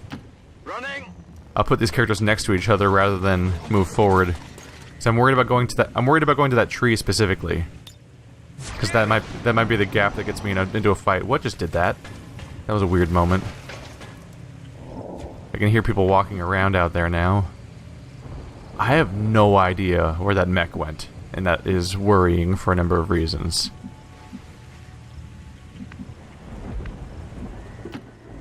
Running. I'll put these characters next to each other rather than move forward. So I'm worried about going to that. I'm worried about going to that tree specifically, because that might be the gap that gets me into a fight. What just did that? That was a weird moment. I can hear people walking around out there now. I have no idea where that mech went, and that is worrying for a number of reasons.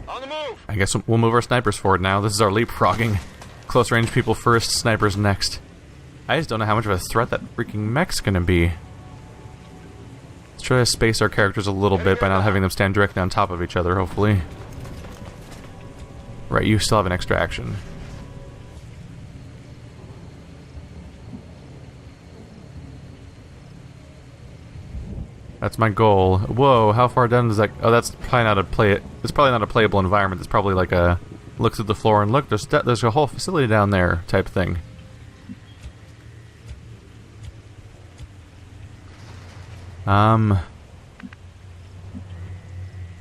On the move. I guess we'll move our snipers forward now. This is our leapfrogging. Close range people first, snipers next. I just don't know how much of a threat that freaking mech's gonna be. Let's try to space our characters a little bit by not having them stand directly on top of each other, hopefully. Right, you still have an extra action. That's my goal. Whoa, how far down does that... Oh, that's probably not a play... It's probably not a playable environment. It's probably like a... Look through the floor and look, there's a whole facility down there type thing. We're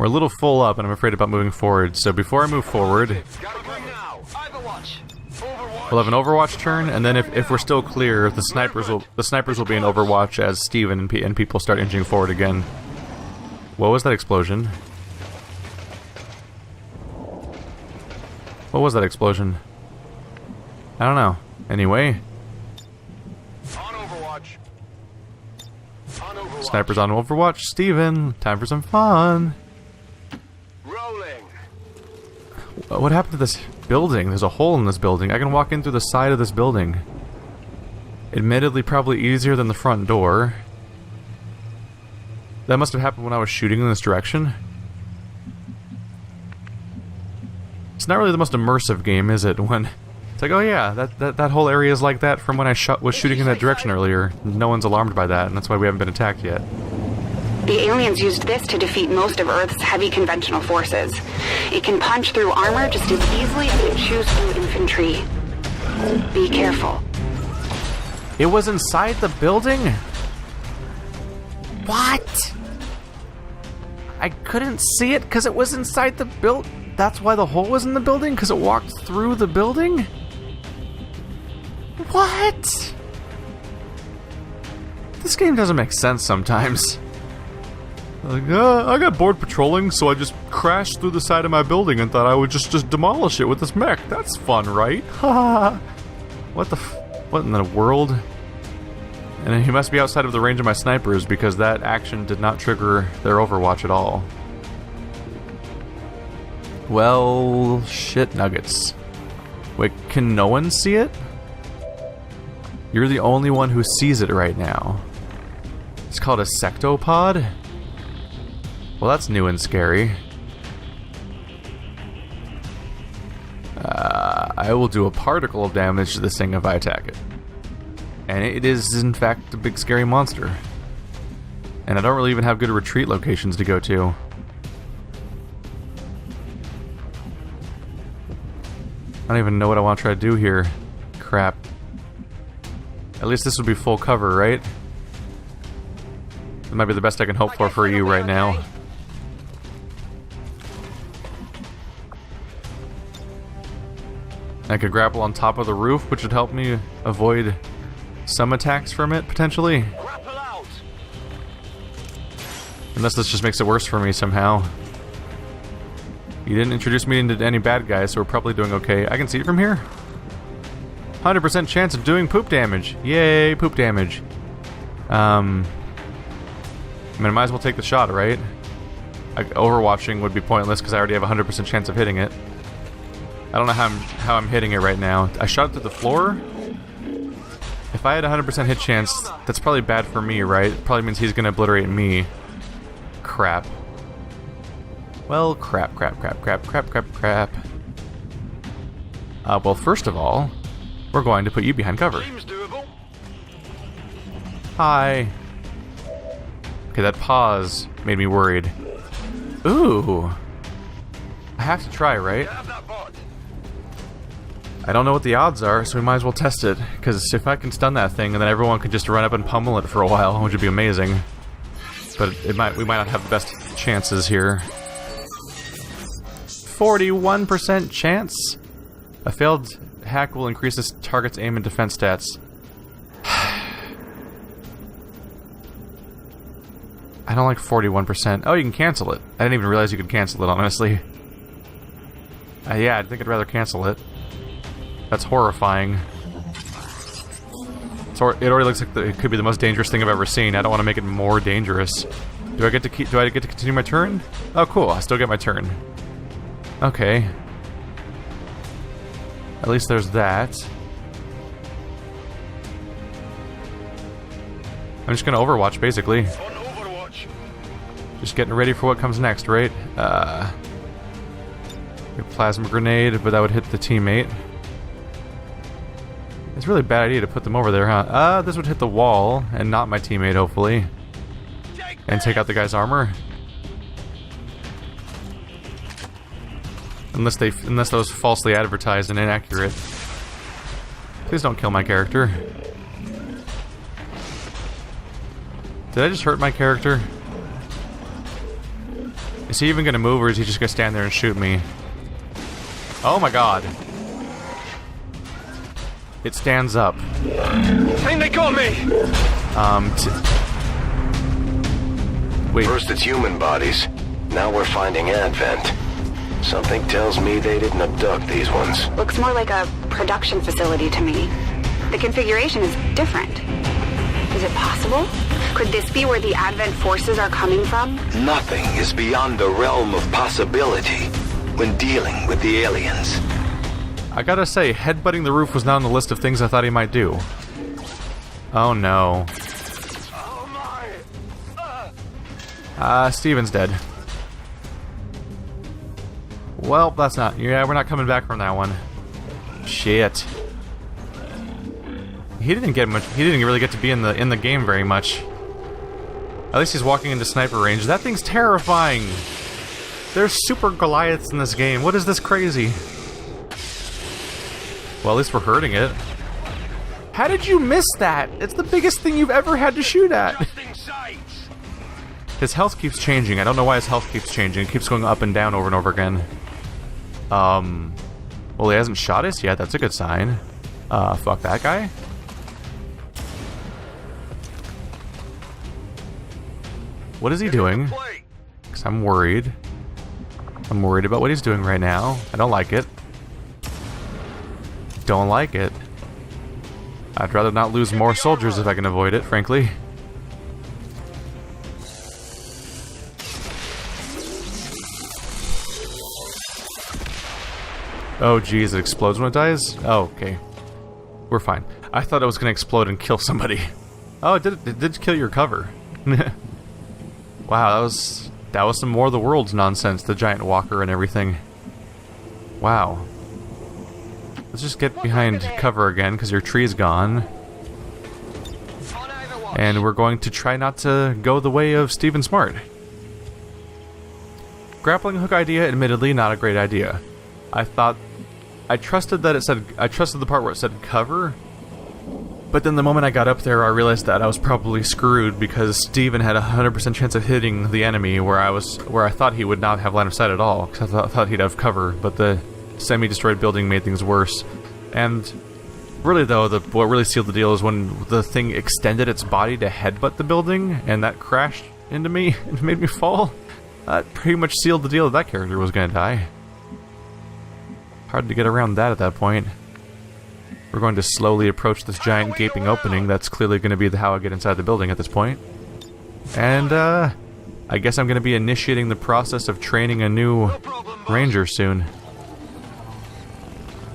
a little full up, and I'm afraid about moving forward. So before I move forward, Gotta bring now. Overwatch. Overwatch. we'll have an Overwatch turn, and then if we're still clear, the snipers will be in Overwatch as Steven and people start inching forward again. What was that explosion? What was that explosion? I don't know. Anyway, On Overwatch. On Overwatch. snipers on Overwatch. Steven, time for some fun. Rolling. What happened to this building? There's a hole in this building. I can walk in through the side of this building. Admittedly, probably easier than the front door. That must have happened when I was shooting in this direction. It's not really the most immersive game, is it? When it's like, oh yeah, that whole area is like that from when I was shooting in that direction earlier. No one's alarmed by that, and that's why we haven't been attacked yet. The aliens used this to defeat most of Earth's heavy conventional forces. It can punch through armor just as easily as it chews through infantry. Be careful. It was inside the building? What? I couldn't see it because it was inside the build. That's why the hole was in the building? Because it walked through the building? What? This game doesn't make sense sometimes. Like, I got bored patrolling, so I just crashed through the side of my building and thought I would just demolish it with this mech. That's fun, right? Haha. What in the world? And he must be outside of the range of my snipers because that action did not trigger their Overwatch at all. Well, shit nuggets. Wait, can no one see it? You're the only one who sees it right now. It's called a Sectopod? Well, that's new and scary. I will do a particle of damage to this thing if I attack it. And it is, in fact, a big scary monster. And I don't really even have good retreat locations to go to. I don't even know what I want to try to do here. Crap. At least this would be full cover, right? That might be the best I can hope for you right now. I could grapple on top of the roof, which would help me avoid some attacks from it, potentially. Grapple out. Unless this just makes it worse for me somehow. You didn't introduce me into any bad guys, so we're probably doing okay. I can see it from here. 100% chance of doing poop damage. Yay, poop damage. I mean, I might as well take the shot, right? Overwatching would be pointless because I already have a 100% chance of hitting it. I don't know how I'm hitting it right now. I shot it through the floor. If I had a 100% hit chance, that's probably bad for me, right? It probably means he's gonna obliterate me. Crap. Well, crap. Well, first of all, we're going to put you behind cover. Seems doable. Hi. Okay, that pause made me worried. Ooh. I have to try, right? Have that bot. I don't know what the odds are, so we might as well test it. Because if I can stun that thing, and then everyone can just run up and pummel it for a while, which would be amazing. but we might not have the best chances here. 41% chance? A failed hack will increase this target's aim and defense stats. I don't like 41%. Oh, you can cancel it. I didn't even realize you could cancel it, honestly. Yeah, I think I'd rather cancel it. That's horrifying. So it already looks like it could be the most dangerous thing I've ever seen. I don't want to make it more dangerous. Do I get to continue my turn? Oh, cool. I still get my turn. Okay. At least there's that. I'm just gonna Overwatch, basically. On Overwatch. Just getting ready for what comes next, right? A plasma grenade, but that would hit the teammate. It's a really bad idea to put them over there, huh? This would hit the wall, and not my teammate, hopefully. And take out the guy's armor. Unless that was falsely advertised and inaccurate. Please don't kill my character. Did I just hurt my character? Is he even gonna move, or is he just gonna stand there and shoot me? Oh my god. It stands up. Think they got me! Wait. First it's human bodies. Now we're finding Advent. Something tells me they didn't abduct these ones. Looks more like a production facility to me. The configuration is different. Is it possible? Could this be where the Advent forces are coming from? Nothing is beyond the realm of possibility when dealing with the aliens. I gotta say, headbutting the roof was not on the list of things I thought he might do. Oh no. Oh my! Steven's dead. Well, that's not... Yeah, we're not coming back from that one. Shit. He didn't get much... He didn't really get to be in the game very much. At least he's walking into sniper range. That thing's terrifying! There's super Goliaths in this game. What is this crazy? Well, at least we're hurting it. How did you miss that? It's the biggest thing you've ever had to shoot at. Adjusting sights! His health keeps changing. I don't know why his health keeps changing. It keeps going up and down over and over again. Well, he hasn't shot us yet. That's a good sign. Fuck that guy. What is he doing? Because I'm worried. I'm worried about what he's doing right now. I don't like it. Don't like it. I'd rather not lose more soldiers if I can avoid it, frankly. Oh geez, it explodes when it dies? Oh, okay. We're fine. I thought it was gonna explode and kill somebody. Oh, it did kill your cover. Wow, that was some War of the Worlds nonsense, the giant walker and everything. Wow. Let's just get behind cover again, because your tree's gone. And we're going to try not to go the way of Stephen Smart. Grappling hook idea, admittedly, not a great idea. I trusted the part where it said cover, but then the moment I got up there I realized that I was probably screwed because Steven had a 100% chance of hitting the enemy where I thought he would not have line of sight at all, because I thought he'd have cover, but the semi-destroyed building made things worse. And really though, what really sealed the deal is when the thing extended its body to headbutt the building, and that crashed into me and made me fall. That pretty much sealed the deal that character was gonna die. Hard to get around that at that point. We're going to slowly approach this giant gaping opening that's clearly going to be how I get inside the building at this point. And, I guess I'm going to be initiating the process of training a new ranger soon.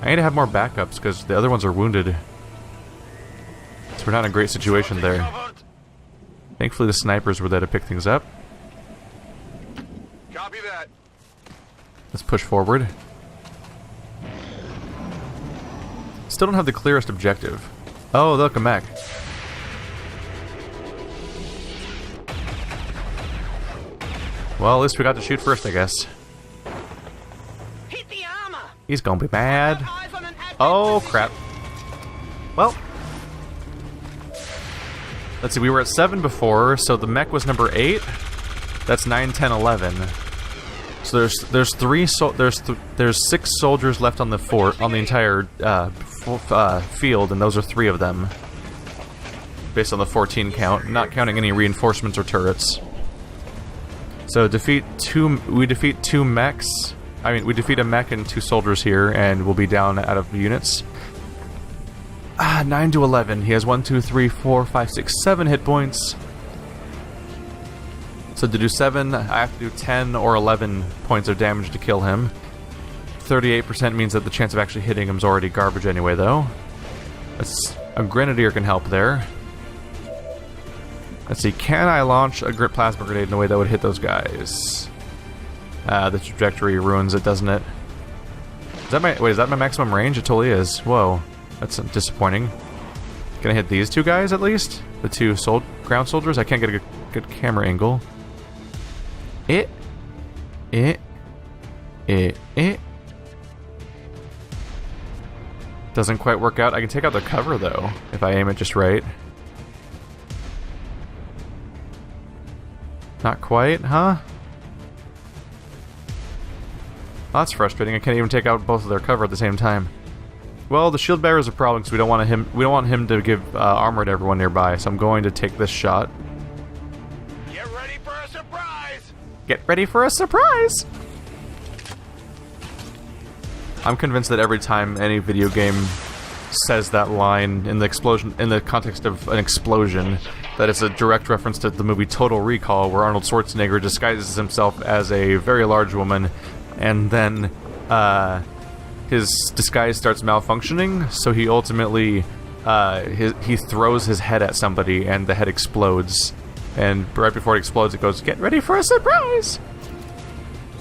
I need to have more backups because the other ones are wounded. So we're not in a great situation there. Thankfully the snipers were there to pick things up. Copy that. Let's push forward. Still don't have the clearest objective. Oh, they'll come back. Well, at least we got to shoot first, I guess. Hit the armor. He's gonna be mad. Oh, crap. Well. Let's see, we were at 7 before, so the mech was number 8. That's 9, 10, 11. So there's 6 soldiers left on the entire field, and those are 3 of them. Based on the 14 count, not counting any reinforcements or turrets. So we defeat 2 mechs. I mean, we defeat a mech and 2 soldiers here, and we'll be down out of units. 9 to 11. He has 1, 2, 3, 4, 5, 6, 7 hit points. So to do 7, I have to do 10 or 11 points of damage to kill him. 38% means that the chance of actually hitting him is already garbage anyway, though. A grenadier can help there. Let's see, can I launch a plasma grenade in a way that would hit those guys? The trajectory ruins it, doesn't it? Is that my maximum range? It totally is. Whoa, that's disappointing. Can I hit these 2 guys at least? The 2 ground soldiers? I can't get a good camera angle. Doesn't quite work out. I can take out the cover though, if I aim it just right. Not quite, huh? Oh, that's frustrating. I can't even take out both of their cover at the same time. Well, the shield bearer is a problem because we don't want him to give armor to everyone nearby. So I'm going to take this shot. Get ready for a surprise! Get ready for a surprise! I'm convinced that every time any video game says that line in the context of an explosion, that it's a direct reference to the movie Total Recall, where Arnold Schwarzenegger disguises himself as a very large woman, and then his disguise starts malfunctioning, so he ultimately he throws his head at somebody and the head explodes. And right before it explodes, it goes, "Get ready for a surprise!"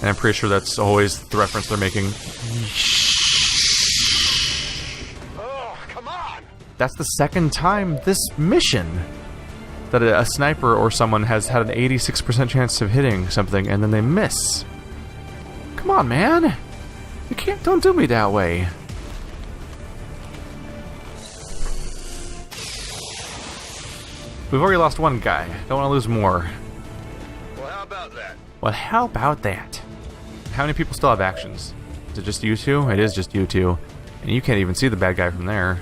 And I'm pretty sure that's always the reference they're making. Oh, come on! That's the second time this mission that a sniper or someone has had an 86% chance of hitting something and then they miss. Come on, man! Don't do me that way. We've already lost 1 guy. Don't want to lose more. Well, how about that? Well, how about that? How many people still have actions? Is it just you 2? It is just you 2. And you can't even see the bad guy from there.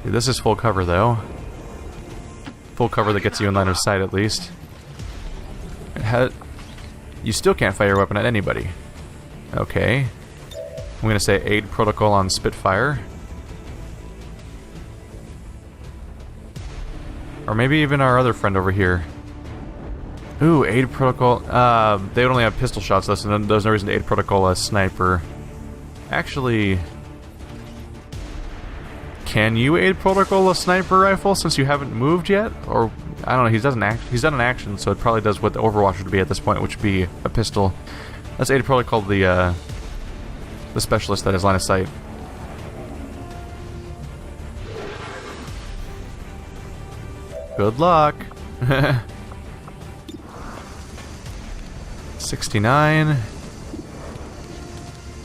Dude, this is full cover, though. Full cover that gets you in line of sight, at least. You still can't fire your weapon at anybody. Okay. I'm going to say aid protocol on Spitfire. Or maybe even our other friend over here. Ooh, aid protocol. They only have pistol shots, though, so there's no reason to aid protocol a sniper. Actually, can you aid protocol a sniper rifle since you haven't moved yet? Or I don't know. He's done an action, so it probably does what the Overwatch would be at this point, which would be a pistol. Let's aid protocol the specialist that has line of sight. Good luck. 69.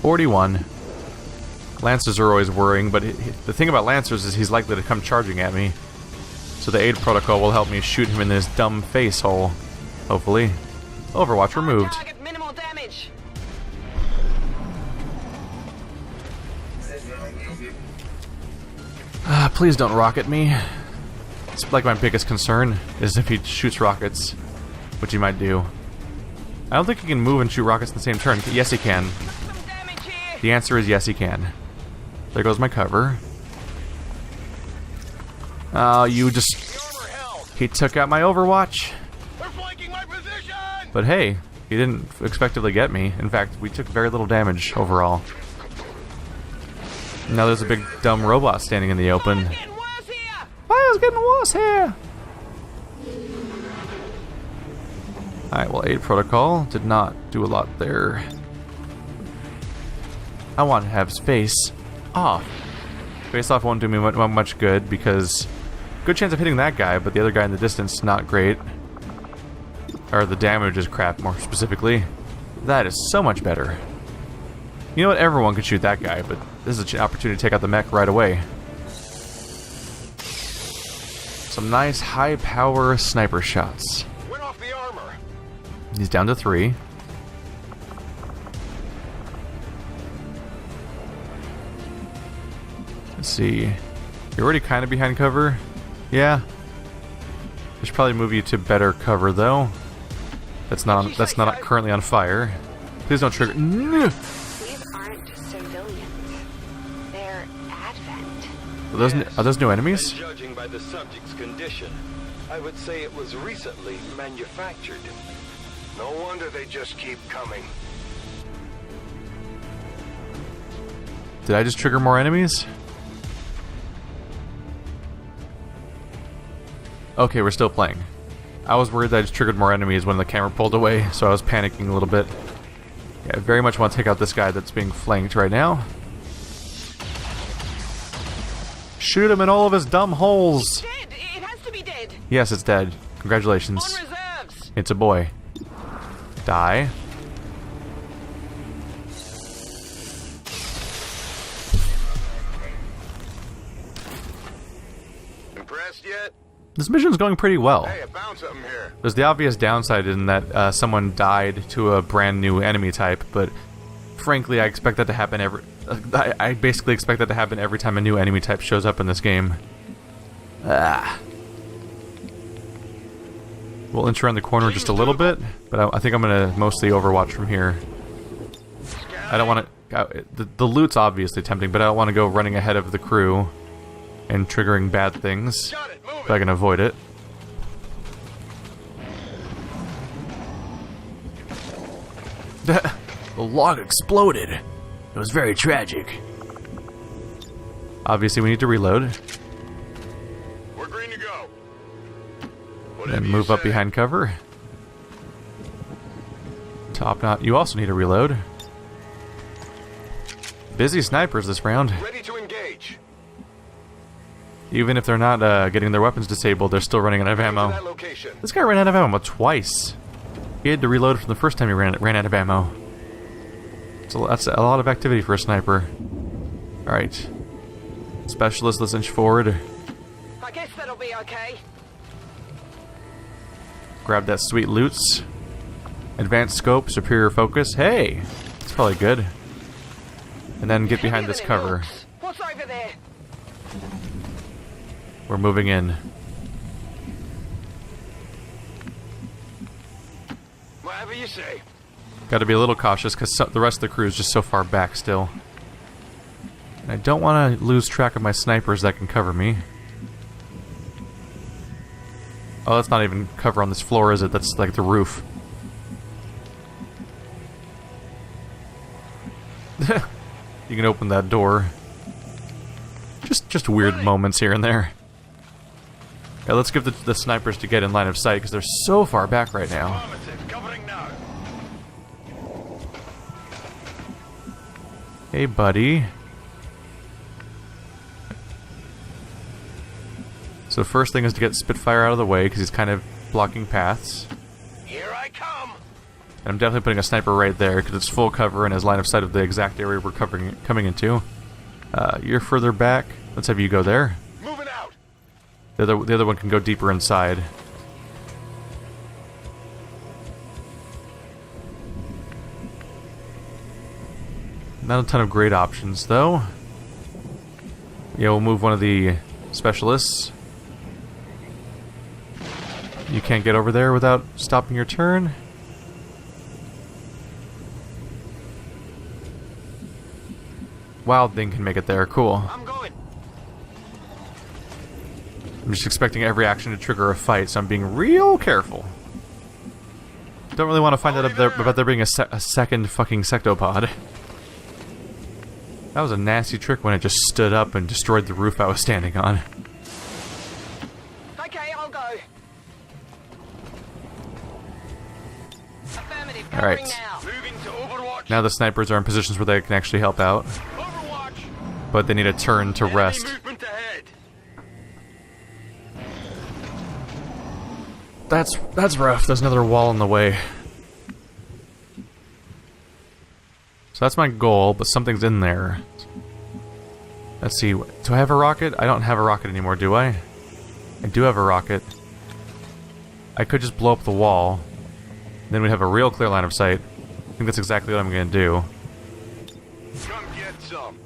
41. Lancers are always worrying, but the thing about Lancers is he's likely to come charging at me. So the aid protocol will help me shoot him in this dumb face hole. Hopefully. Overwatch removed. Target minimal damage. Please don't rocket me. It's like my biggest concern is if he shoots rockets, which he might do. I don't think he can move and shoot rockets in the same turn. Yes, he can. The answer is yes, he can. There goes my cover. You just... He took out my Overwatch. They're flanking my position! But hey, he didn't expectively get me. In fact, we took very little damage overall. Now there's a big dumb robot standing in the open. Fire's getting worse here! Alright, well, aid protocol did not do a lot there. I want to have space off. Face off won't do me much good because good chance of hitting that guy, but the other guy in the distance, not great. Or the damage is crap, more specifically. That is so much better. You know what? Everyone could shoot that guy, but this is an opportunity to take out the mech right away. Some nice high-power sniper shots. Went off the armor. He's down to 3. Let's see. You're already kind of behind cover. Yeah. I should probably move you to better cover, though. That's not currently on fire. Please don't trigger. These aren't civilians. They're Advent. Are those new enemies? And judging by the subject's condition, I would say it was recently manufactured. No wonder they just keep coming. Did I just trigger more enemies? Okay, we're still playing. I was worried that I just triggered more enemies when the camera pulled away, so I was panicking a little bit. Yeah, I very much want to take out this guy that's being flanked right now. Shoot him in all of his dumb holes! Dead! It has to be dead! Yes, it's dead. Congratulations. On reserves! It's a boy. Die. Impressed yet? This mission's going pretty well. Hey, I found something here. There's the obvious downside in that someone died to a brand new enemy type, but frankly, I expect that to happen I basically expect that to happen every time a new enemy type shows up in this game. We'll inch around the corner just a little bit, but I think I'm gonna mostly overwatch from here. I don't want to. The loot's obviously tempting, but I don't want to go running ahead of the crew and triggering bad things. If I can avoid it. The log exploded. It was very tragic. Obviously, we need to reload. We're green to go. And move up behind cover. Top knot. You also need to reload. Busy snipers this round. Ready to engage. Even if they're not getting their weapons disabled, they're still running out of ammo. That location. This guy ran out of ammo twice. He had to reload from the first time he ran out of ammo. So that's a lot of activity for a sniper. Alright. Specialist, let's inch forward. I guess that'll be okay. Grab that sweet loots. Advanced scope, superior focus. Hey! That's probably good. And then get behind this cover. What's over there? We're moving in. Whatever you say. Gotta be a little cautious because the rest of the crew is just so far back still. And I don't want to lose track of my snipers that can cover me. Oh, that's not even cover on this floor, is it? That's like the roof. You can open that door. Just weird moments here and there. Yeah, let's give the snipers to get in line of sight because they're so far back right now. Affirmative, covering now. Hey, buddy. So first thing is to get Spitfire out of the way because he's kind of blocking paths. Here I come. And I'm definitely putting a sniper right there because it's full cover and his line of sight of the exact area we're coming into. You're further back. Let's have you go there. Moving out. The other one can go deeper inside. Not a ton of great options, though. Yeah, we'll move one of the specialists. You can't get over there without stopping your turn. Wild thing can make it there. Cool. I'm going. I'm just expecting every action to trigger a fight, so I'm being real careful. Don't really want to find out about there being a second fucking Sectopod. That was a nasty trick when it just stood up and destroyed the roof I was standing on. Okay, I'll go. Affirmative, All covering right. now. Moving to Overwatch. Now the snipers are in positions where they can actually help out, Overwatch. but they need a turn to rest. Enemy movement ahead. That's rough. There's another wall in the way. So that's my goal, but something's in there. Let's see. Do I have a rocket? I don't have a rocket anymore, do I? I do have a rocket. I could just blow up the wall. Then we'd have a real clear line of sight. I think that's exactly what I'm gonna do. Come get some.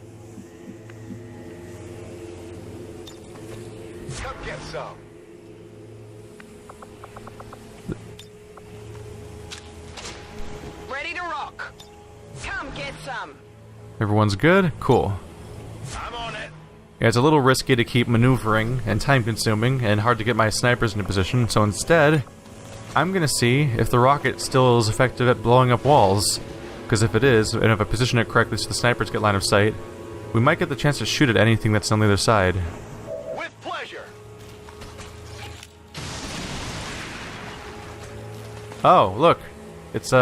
Come get some. Ready to rock. Come get some. Everyone's good? Cool. I'm on it. Yeah, it's a little risky to keep maneuvering and time-consuming and hard to get my snipers into position, so instead, I'm gonna see if the rocket still is effective at blowing up walls. Because if it is, and if I position it correctly so the snipers get line of sight, we might get the chance to shoot at anything that's on the other side. With pleasure. Oh, look. It's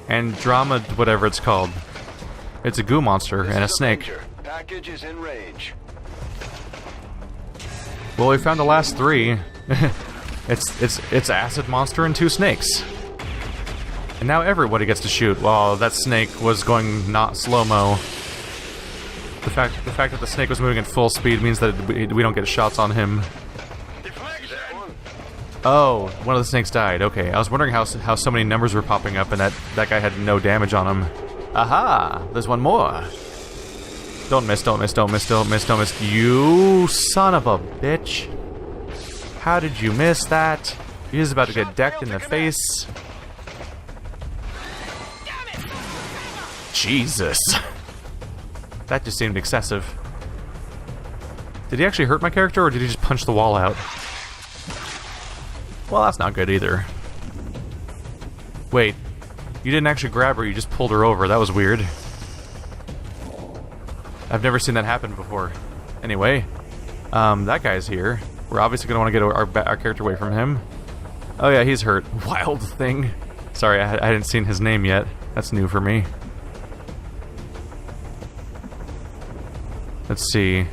Andromeda, whatever it's called. It's a goo monster and a snake. Package is in range. Well, we found the last three. It's acid monster and 2 snakes. And now everybody gets to shoot while that snake was going not slow-mo. The fact that the snake was moving at full speed means that we don't get shots on him. Deflection. Oh, one of the snakes died. Okay, I was wondering how so many numbers were popping up and that guy had no damage on him. Aha! There's one more. Don't miss, don't miss, don't miss, don't miss, don't miss. You son of a bitch. How did you miss that? You're just about to get decked in the face. Jesus. That just seemed excessive. Did he actually hurt my character, or did he just punch the wall out? Well, that's not good either. Wait. You didn't actually grab her, you just pulled her over. That was weird. I've never seen that happen before. Anyway, that guy's here. We're obviously going to want to get our character away from him. Oh yeah, he's hurt. Wild thing. Sorry, I hadn't seen his name yet. That's new for me. Let's see.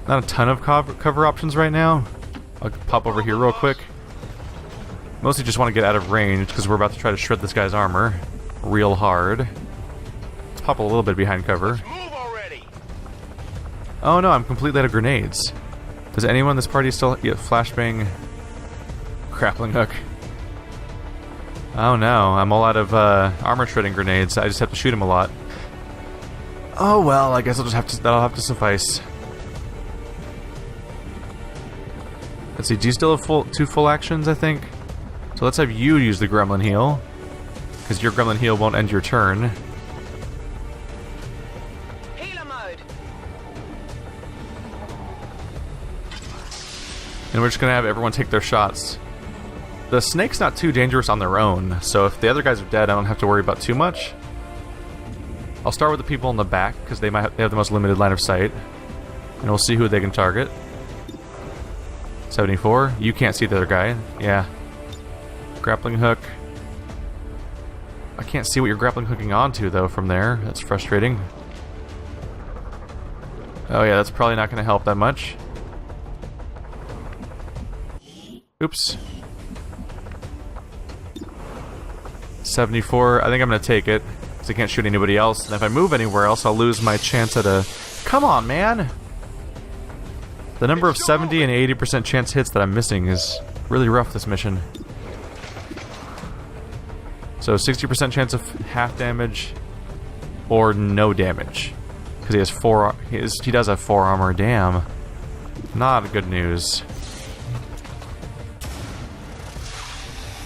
Not a ton of cover options right now. I'll pop over here real quick. Mostly just want to get out of range because we're about to try to shred this guy's armor real hard. Let's pop a little bit behind cover. Move already. Oh no, I'm completely out of grenades. Does anyone in this party still get flashbang? Grappling hook. Oh no, I'm all out of armor shredding grenades. I just have to shoot him a lot. Oh well, I guess that'll have to suffice. Let's see, do you still have 2 full actions, I think? So let's have you use the gremlin heal. Because your gremlin heal won't end your turn. Healer mode. And we're just gonna have everyone take their shots. The snake's not too dangerous on their own, so if the other guys are dead, I don't have to worry about too much. I'll start with the people in the back, because they have the most limited line of sight. And we'll see who they can target. 74. You can't see the other guy. Yeah. Grappling hook. I can't see what you're grappling hooking onto, though, from there. That's frustrating. Oh yeah, that's probably not going to help that much. Oops. 74. I think I'm going to take it, because I can't shoot anybody else. And if I move anywhere else, I'll lose my chance at a... Come on, man! The number of 70 and 80% chance hits that I'm missing is really rough this mission. So 60% chance of half damage or no damage. Because he has 4... He does have 4 armor. Damn. Not good news.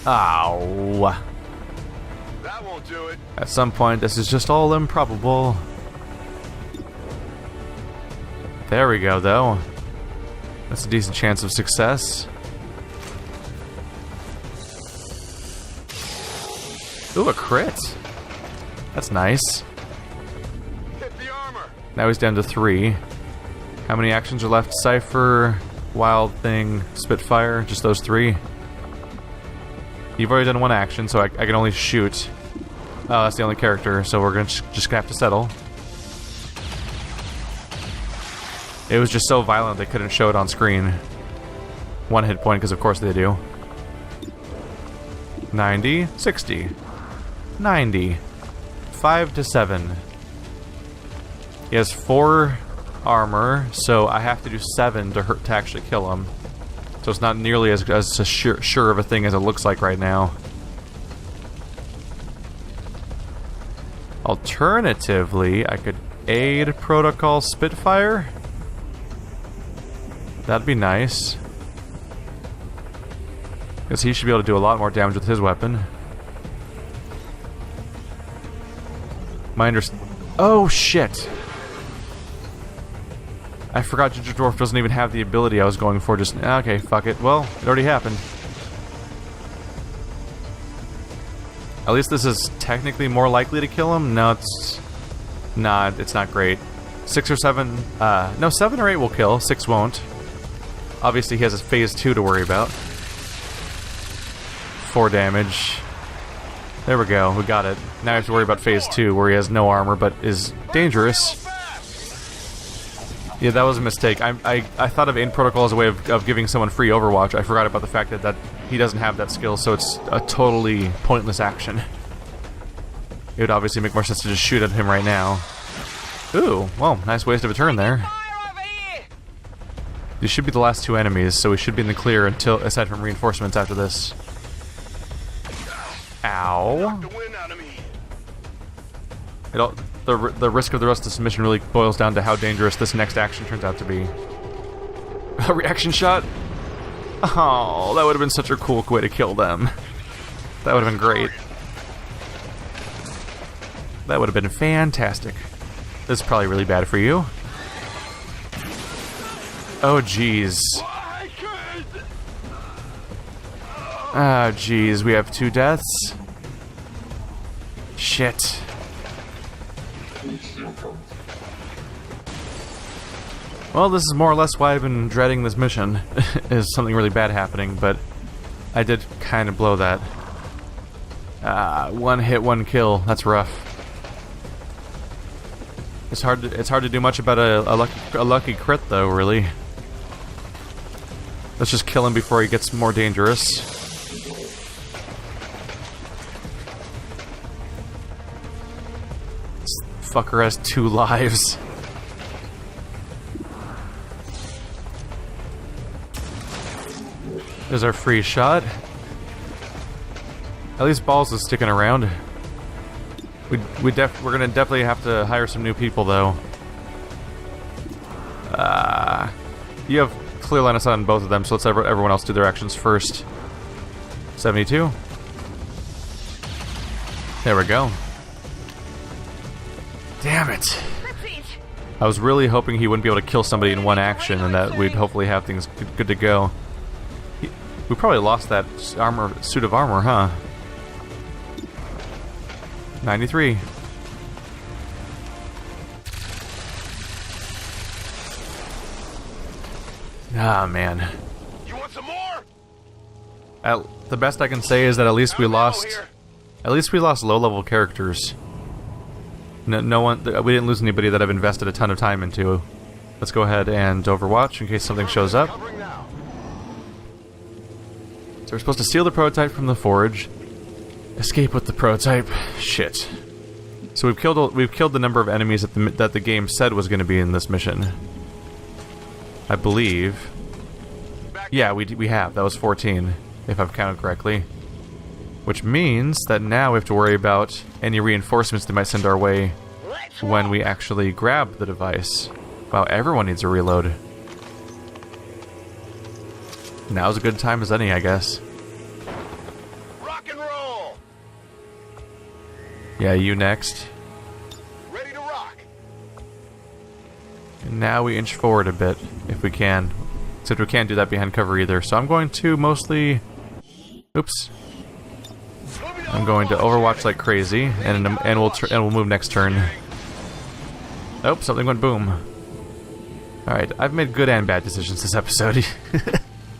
Ow. That won't do it. At some point, this is just all improbable. There we go, though. That's a decent chance of success. Ooh, a crit. That's nice. Hit the armor. Now he's down to 3. How many actions are left? Cypher, Wild Thing, Spitfire. Just those 3. You've already done 1 action, so I can only shoot. Oh, that's the only character, so we're just gonna have to settle. It was just so violent they couldn't show it on screen. 1 hit point, because of course they do. 90, 60, 90, 5 to 7. He has 4 armor, so I have to do 7 to actually kill him. So it's not nearly as sure of a thing as it looks like right now. Alternatively, I could aid Protocol Spitfire. That'd be nice. Because he should be able to do a lot more damage with his weapon. Oh, shit! I forgot Ginger Dwarf doesn't even have the ability I was going for just... Okay, fuck it. Well, it already happened. At least this is technically more likely to kill him. No, it's not. It's not great. 6 or 7... no, 7 or 8 will kill. 6 won't. Obviously, he has a phase 2 to worry about. 4 damage. There we go. We got it. Now I have to worry about phase 2, where he has no armor, but is dangerous. Yeah, that was a mistake. I thought of Aid Protocol as a way of giving someone free Overwatch. I forgot about the fact that he doesn't have that skill, so it's a totally pointless action. It would obviously make more sense to just shoot at him right now. Ooh, well, nice waste of a turn there. These should be the last 2 enemies, so we should be in the clear until, aside from reinforcements after this. Ow. The risk of the rest of this mission really boils down to how dangerous this next action turns out to be. A reaction shot? Oh, that would have been such a cool way to kill them. That would have been great. That would have been fantastic. This is probably really bad for you. Oh, jeez. Ah, jeez, we have 2 deaths. Shit. Well, this is more or less why I've been dreading this mission, is something really bad happening, but I did kind of blow that. 1 hit, 1 kill. That's rough. It's hard to do much about a lucky crit, though, really. Let's just kill him before he gets more dangerous. This fucker has 2 lives. There's our free shot. At least Balls is sticking around. We're gonna definitely have to hire some new people, though. You have clear line of sight on both of them, so let's everyone else do their actions first. 72. There we go. Damn it. I was really hoping he wouldn't be able to kill somebody in 1 action, and that we'd hopefully have things good to go. We probably lost that suit of armor, huh? 93. Ah, man. You want some more? The best I can say is that at least we lost low-level characters. No one. We didn't lose anybody that I've invested a ton of time into. Let's go ahead and Overwatch in case something shows up. So we're supposed to steal the prototype from the forge, escape with the prototype. Shit. So we've killed the number of enemies that the game said was going to be in this mission. I believe. Yeah, we have. That was 14, if I've counted correctly. Which means that now we have to worry about any reinforcements they might send our way when we actually grab the device. Wow, everyone needs a reload. Now's a good time as any, I guess. Rock and roll. Yeah, you next. Ready to rock. And now we inch forward a bit, if we can. Except we can't do that behind cover either, so I'm going to mostly... Oops. I'm going to Overwatch like crazy, and we'll move next turn. Oh, something went boom. Alright, I've made good and bad decisions this episode.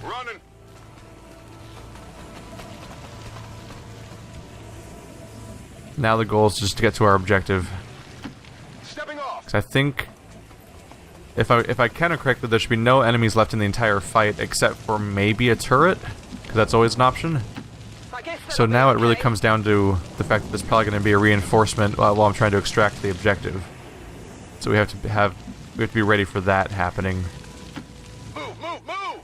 Running. Now the goal is just to get to our objective. Stepping off. 'Cause I think... If I counter correctly, there should be no enemies left in the entire fight except for maybe a turret, because that's always an option. So now it really comes down to the fact that there's probably going to be a reinforcement while I'm trying to extract the objective. So we have to have We have to be ready for that happening. Move, move, move!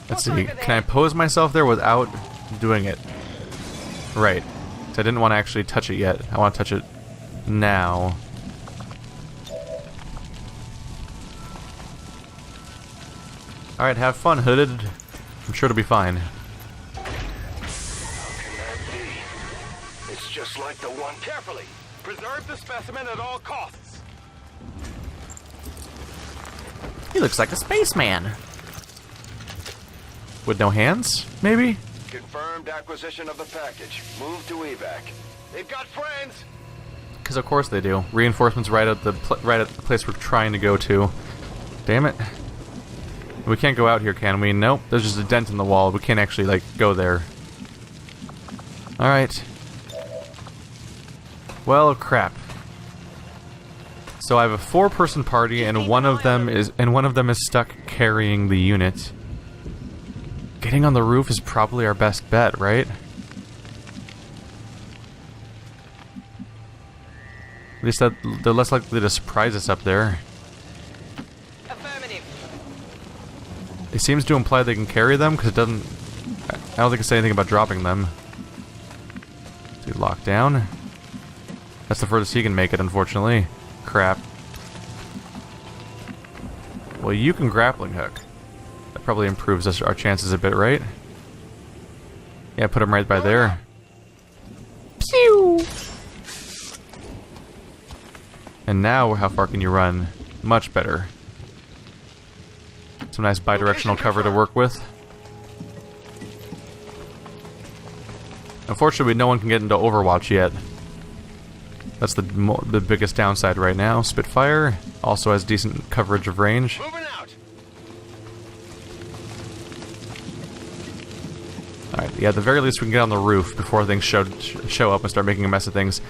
Let's see. Can I pose myself there without doing it? Right. So I didn't want to actually touch it yet. I want to touch it now. Alright, have fun, Hooded. I'm sure it'll be fine. How can that be? It's just like the one. Carefully! Preserve the specimen at all costs! He looks like a spaceman. With no hands, maybe? Confirmed acquisition of the package. Move to evac. They've got friends! Because of course they do. Reinforcements right at the place we're trying to go to. Damn it. We can't go out here, can we? Nope. There's just a dent in the wall. We can't actually, like, go there. Alright. Well, crap. So I have a 4-person party, and one of them is stuck carrying the unit. Getting on the roof is probably our best bet, right? At least they're less likely to surprise us up there. Affirmative. It seems to imply they can carry them, because it doesn't... I don't think it says anything about dropping them. Do lockdown. That's the furthest he can make it, unfortunately. Crap. Well, you can grappling hook. That probably improves our chances a bit, right? Yeah, put him right by there. Pew! And now, how far can you run? Much better. Some nice bi-directional cover to work with. Unfortunately, no one can get into Overwatch yet. That's the biggest downside right now. Spitfire also has decent coverage of range. Moving out! Alright, yeah, at the very least we can get on the roof before things show up and start making a mess of things.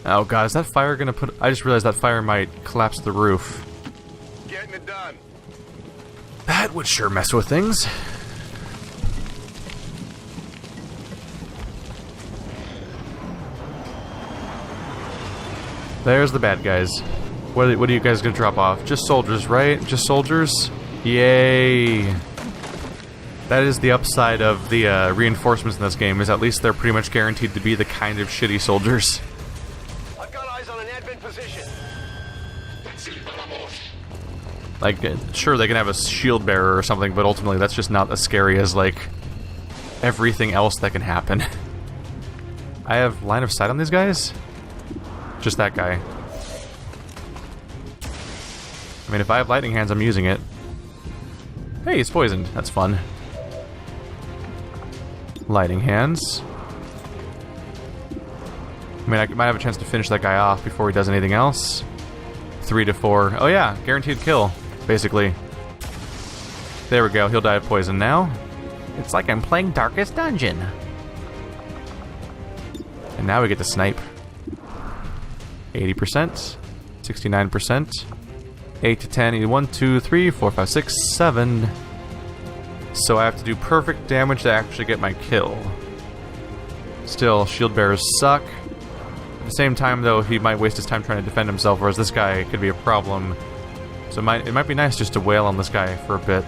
Oh god, is that fire gonna put... I just realized that fire might collapse the roof. Getting it done. That would sure mess with things. There's the bad guys. What are you guys gonna drop off? Just soldiers, right? Just soldiers? Yay! That is the upside of the reinforcements in this game, is at least they're pretty much guaranteed to be the kind of shitty soldiers. I've got eyes on an advent position. Like, sure, they can have a shield bearer or something, but ultimately that's just not as scary as, like, everything else that can happen. I have line of sight on these guys? Just that guy. I mean, if I have lightning hands, I'm using it. Hey, he's poisoned. That's fun. Lighting hands. I mean, I might have a chance to finish that guy off before he does anything else. 3 to 4. Oh yeah, guaranteed kill, basically. There we go. He'll die of poison now. It's like I'm playing Darkest Dungeon. And now we get to snipe. 80%, 69%, 8 to 10, 1, 2, 3, 4, 5, 6, 7. So I have to do perfect damage to actually get my kill. Still, shield bearers suck. At the same time, though, he might waste his time trying to defend himself, whereas this guy could be a problem. So it might be nice just to wail on this guy for a bit.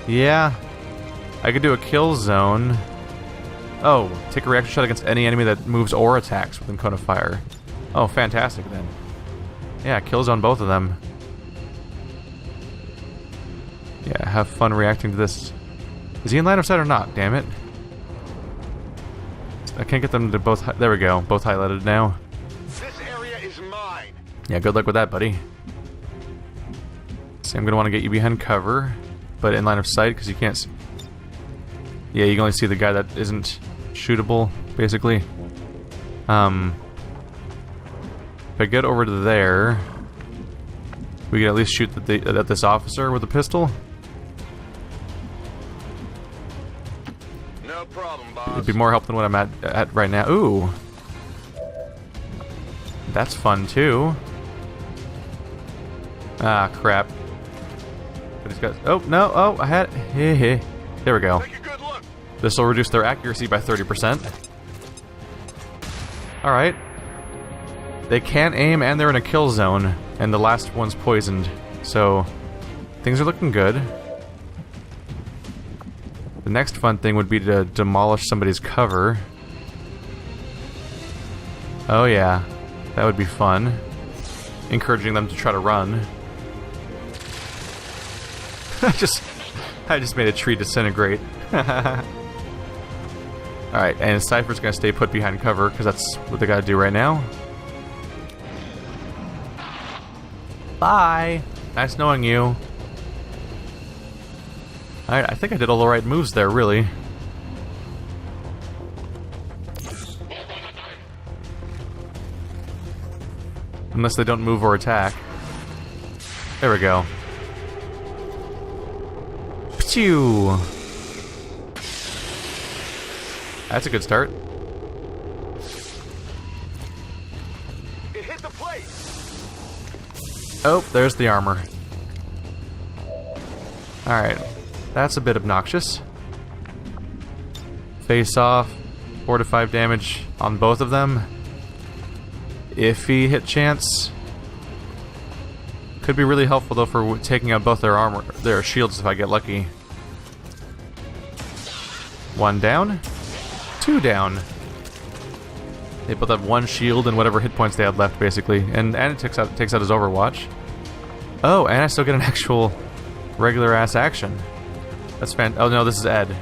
Yeah, I could do a kill zone. Oh, take a reaction shot against any enemy that moves or attacks within cone of fire. Oh, fantastic then. Yeah, kill zone both of them. Yeah, have fun reacting to this. Is he in line of sight or not? Damn it. I can't get them to both... There we go. Both highlighted now. This area is mine. Yeah, good luck with that, buddy. See, I'm going to want to get you behind cover, but in line of sight, because you can't... Yeah, you can only see the guy that isn't shootable, basically. If I get over to there, we can at least shoot at this officer with a pistol. No problem, boss. It'd be more help than what I'm at right now. Ooh. That's fun, too. Ah, crap. But he's got... Oh, no. Oh, I had... Hey. There we go. Take a good look. This will reduce their accuracy by 30%. Alright. They can't aim and they're in a kill zone. And the last one's poisoned. So, things are looking good. The next fun thing would be to demolish somebody's cover. Oh yeah. That would be fun. Encouraging them to try to run. I just made a tree disintegrate. Alright, and Cypher's gonna stay put behind cover, because that's what they gotta do right now. Bye! Nice knowing you. Alright, I think I did all the right moves there, really. Unless they don't move or attack. There we go. Phew! That's a good start. It hit the plate. Oh, there's the armor. Alright. That's a bit obnoxious. Face off. 4 to 5 damage on both of them. Iffy hit chance. Could be really helpful though for taking out both their armor, their shields if I get lucky. 1 down. 2 down. They both have 1 shield and whatever hit points they had left, basically. And it takes out his Overwatch. Oh, and I still get an actual regular ass action. That's oh no, this is Ed.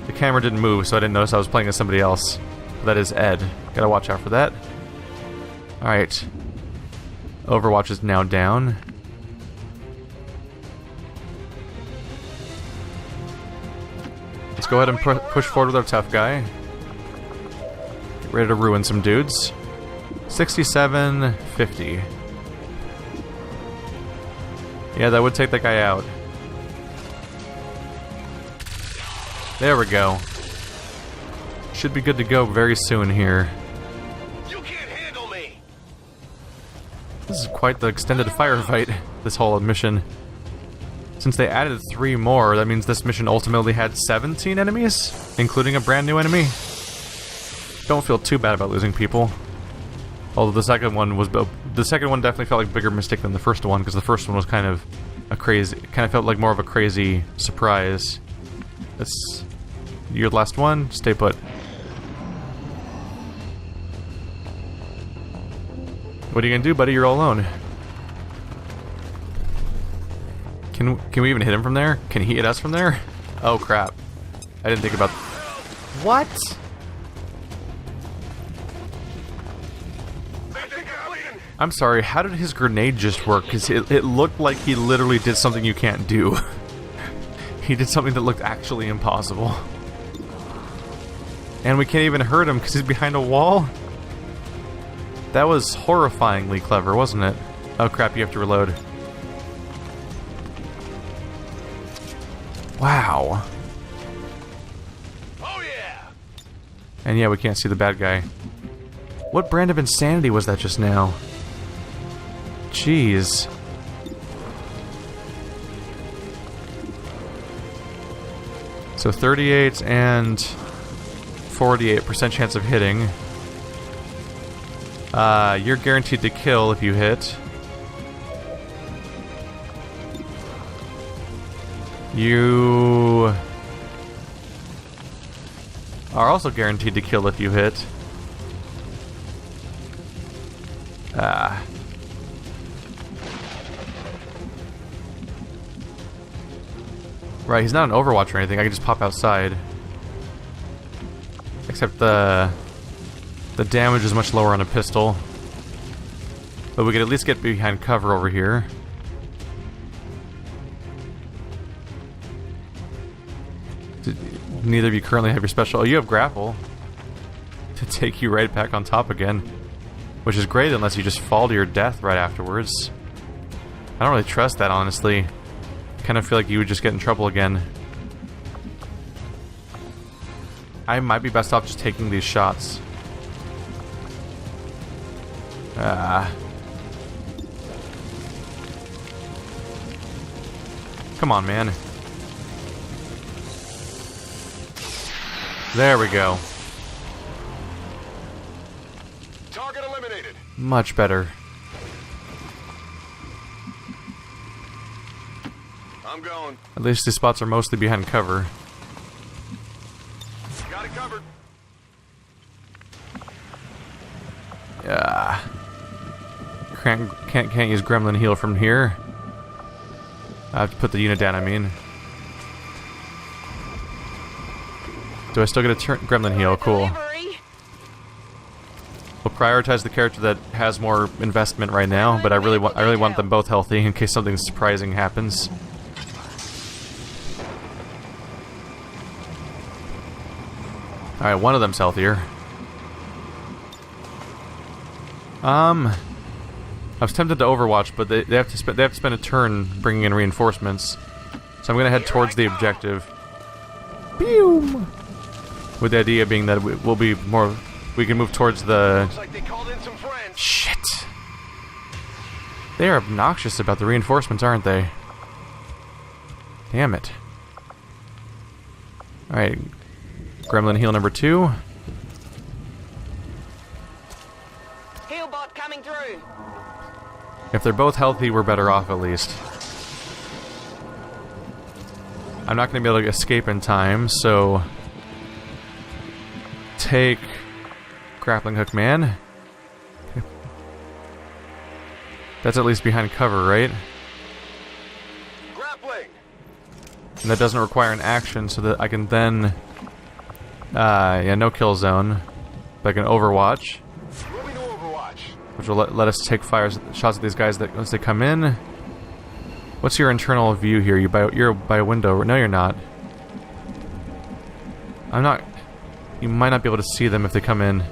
The camera didn't move, so I didn't notice I was playing as somebody else. That is Ed. Gotta watch out for that. Alright. Overwatch is now down. Let's go ahead and push forward with our tough guy. Get ready to ruin some dudes. 67-50. Yeah, that would take that guy out. There we go. Should be good to go very soon here. You can't handle me. This is quite the extended firefight, this whole mission. Since they added 3 more, that means this mission ultimately had 17 enemies, including a brand new enemy. Don't feel too bad about losing people. Although the second one definitely felt like a bigger mistake than the first one, because the first one was kind of felt like more of a crazy surprise. That's your last one. Stay put. What are you gonna do, buddy? You're all alone. Can we even hit him from there? Can he hit us from there? Oh crap! I didn't think about. What? I'm sorry. How did his grenade just work? Because it looked like he literally did something you can't do. He did something that looked actually impossible. And we can't even hurt him because he's behind a wall? That was horrifyingly clever, wasn't it? Oh crap, you have to reload. Wow. Oh yeah. And yeah, we can't see the bad guy. What brand of insanity was that just now? Jeez. So 38 and 48% chance of hitting. You're guaranteed to kill if you hit. You are also guaranteed to kill if you hit. Right, he's not an Overwatch or anything. I can just pop outside. Except the damage is much lower on a pistol. But we could at least get behind cover over here. Neither of you currently have your special... Oh, you have grapple. To take you right back on top again. Which is great unless you just fall to your death right afterwards. I don't really trust that, honestly. I kind of feel like you would just get in trouble again. I might be best off just taking these shots. Come on, man. There we go. Target eliminated. Much better. I'm going. At least these spots are mostly behind cover. Got it covered. Yeah. Can't use Gremlin heal from here. I have to put the unit down, I mean. Do I still get a Gremlin heal? Cool. Delivery. We'll prioritize the character that has more investment right now, but I really want them both healthy in case something surprising happens. Alright, one of them's healthier. I was tempted to Overwatch, but they have to spend a turn bringing in reinforcements. So I'm gonna head towards the objective. Boom! With the idea being that we can move towards the... Looks like they called in some friends. Shit! They are obnoxious about the reinforcements, aren't they? Damn it. Alright. Gremlin heal number 2. Heal bot coming through. If they're both healthy, we're better off at least. I'm not going to be able to escape in time, so... Take... Grappling hook man. That's at least behind cover, right? Grappling. And that doesn't require an action, so that I can then... yeah, no kill zone. But I can Overwatch. Moving to Overwatch. Which will let us take shots at these guys that once they come in. What's your internal view here? You're by a window. No, you're not. I'm not. You might not be able to see them if they come in.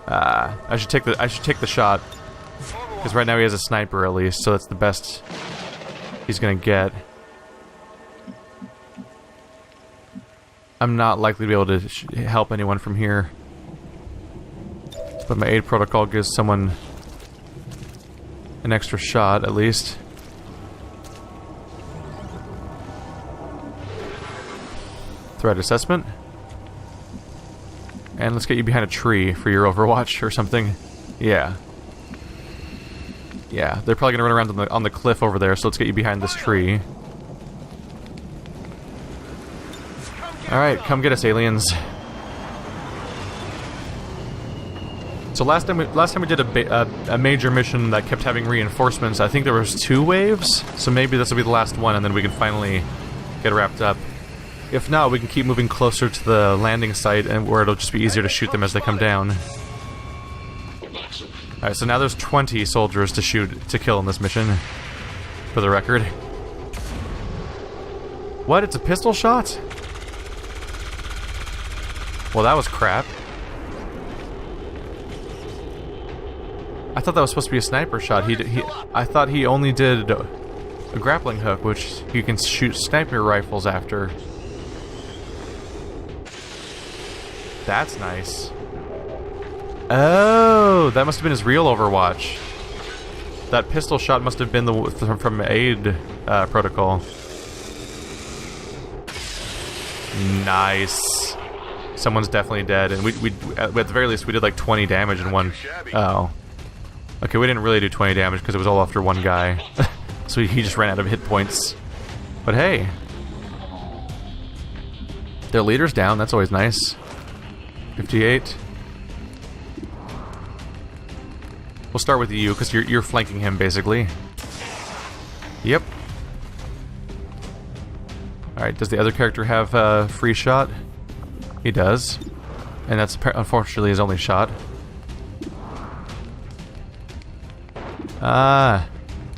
I should take the shot because right now he has a sniper at least, so that's the best he's gonna get. I'm not likely to be able to help anyone from here. But my aid protocol gives someone an extra shot, at least. Threat assessment. And let's get you behind a tree for your Overwatch or something. Yeah. Yeah, they're probably gonna run around on the cliff over there, so let's get you behind this tree. Alright, come get us, aliens. So last time we did a major mission that kept having reinforcements. I think there was 2 waves, so maybe this will be the last one, and then we can finally get wrapped up. If not, we can keep moving closer to the landing site, and where it'll just be easier to shoot them as they come down. Alright, so now there's 20 soldiers to kill in this mission, for the record. What? It's a pistol shot? Well, that was crap. I thought that was supposed to be a sniper shot. I thought he only did a grappling hook, which you can shoot sniper rifles after. That's nice. Oh, that must have been his real Overwatch. That pistol shot must have been from aid protocol. Nice. Someone's definitely dead, and we at the very least we did like 20 damage in one. Oh. Okay, we didn't really do 20 damage because it was all after one guy. So he just ran out of hit points. But hey. Their leader's down, that's always nice. 58. We'll start with you, because you're flanking him, basically. Yep. Alright, does the other character have a free shot? He does. And that's unfortunately his only shot.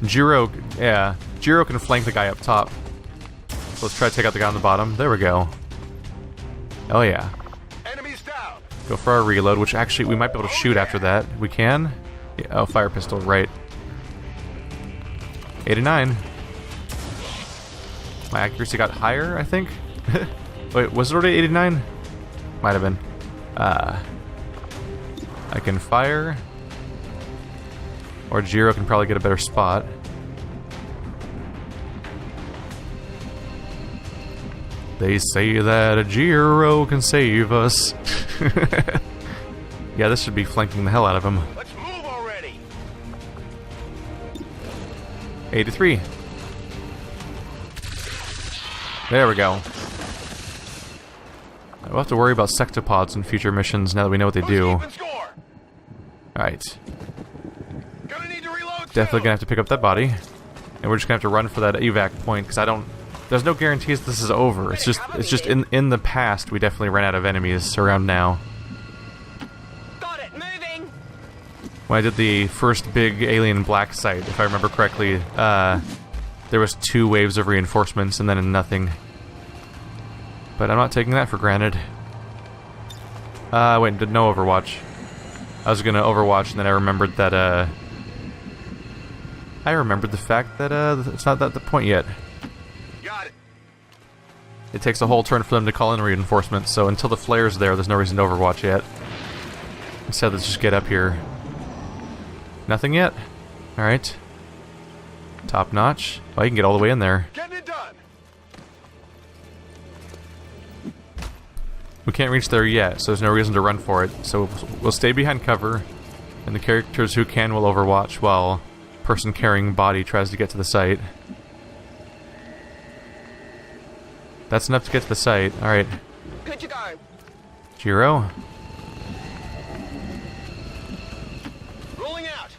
Jiro, yeah. Jiro can flank the guy up top. So let's try to take out the guy on the bottom. There we go. Oh yeah. Enemies down. Go for our reload, which actually we might be able to shoot after that. We can? Yeah, oh, fire pistol, right. 89. My accuracy got higher, I think? Wait, was it already 89? Might have been. I can fire. Or Jiro can probably get a better spot. They say that a Giro can save us. Yeah, this should be flanking the hell out of him. Let's move already. 83. There we go. We'll have to worry about sectopods in future missions now that we know what they do. Keeping score? Alright. Gonna need to reload. Definitely gonna have to pick up that body. And we're just gonna have to run for that evac point, because I don't... There's no guarantees this is over. It's just in the past we definitely ran out of enemies around now. Got it. Moving. When I did the first big alien black site, if I remember correctly, there was 2 waves of reinforcements and then nothing. But I'm not taking that for granted. Wait, no Overwatch. I was gonna Overwatch and then I remembered that, I remembered the fact that, it's not at the point yet. Got it. It takes a whole turn for them to call in reinforcements, so until the flare's there's no reason to Overwatch yet. Instead, let's just get up here. Nothing yet? Alright. Top notch. Well, you can get all the way in there. Getting it done. We can't reach there yet, so there's no reason to run for it. So we'll stay behind cover, and the characters who can will Overwatch while person carrying body tries to get to the site. That's enough to get to the site. Alright. Good to go. Giro. Rolling out.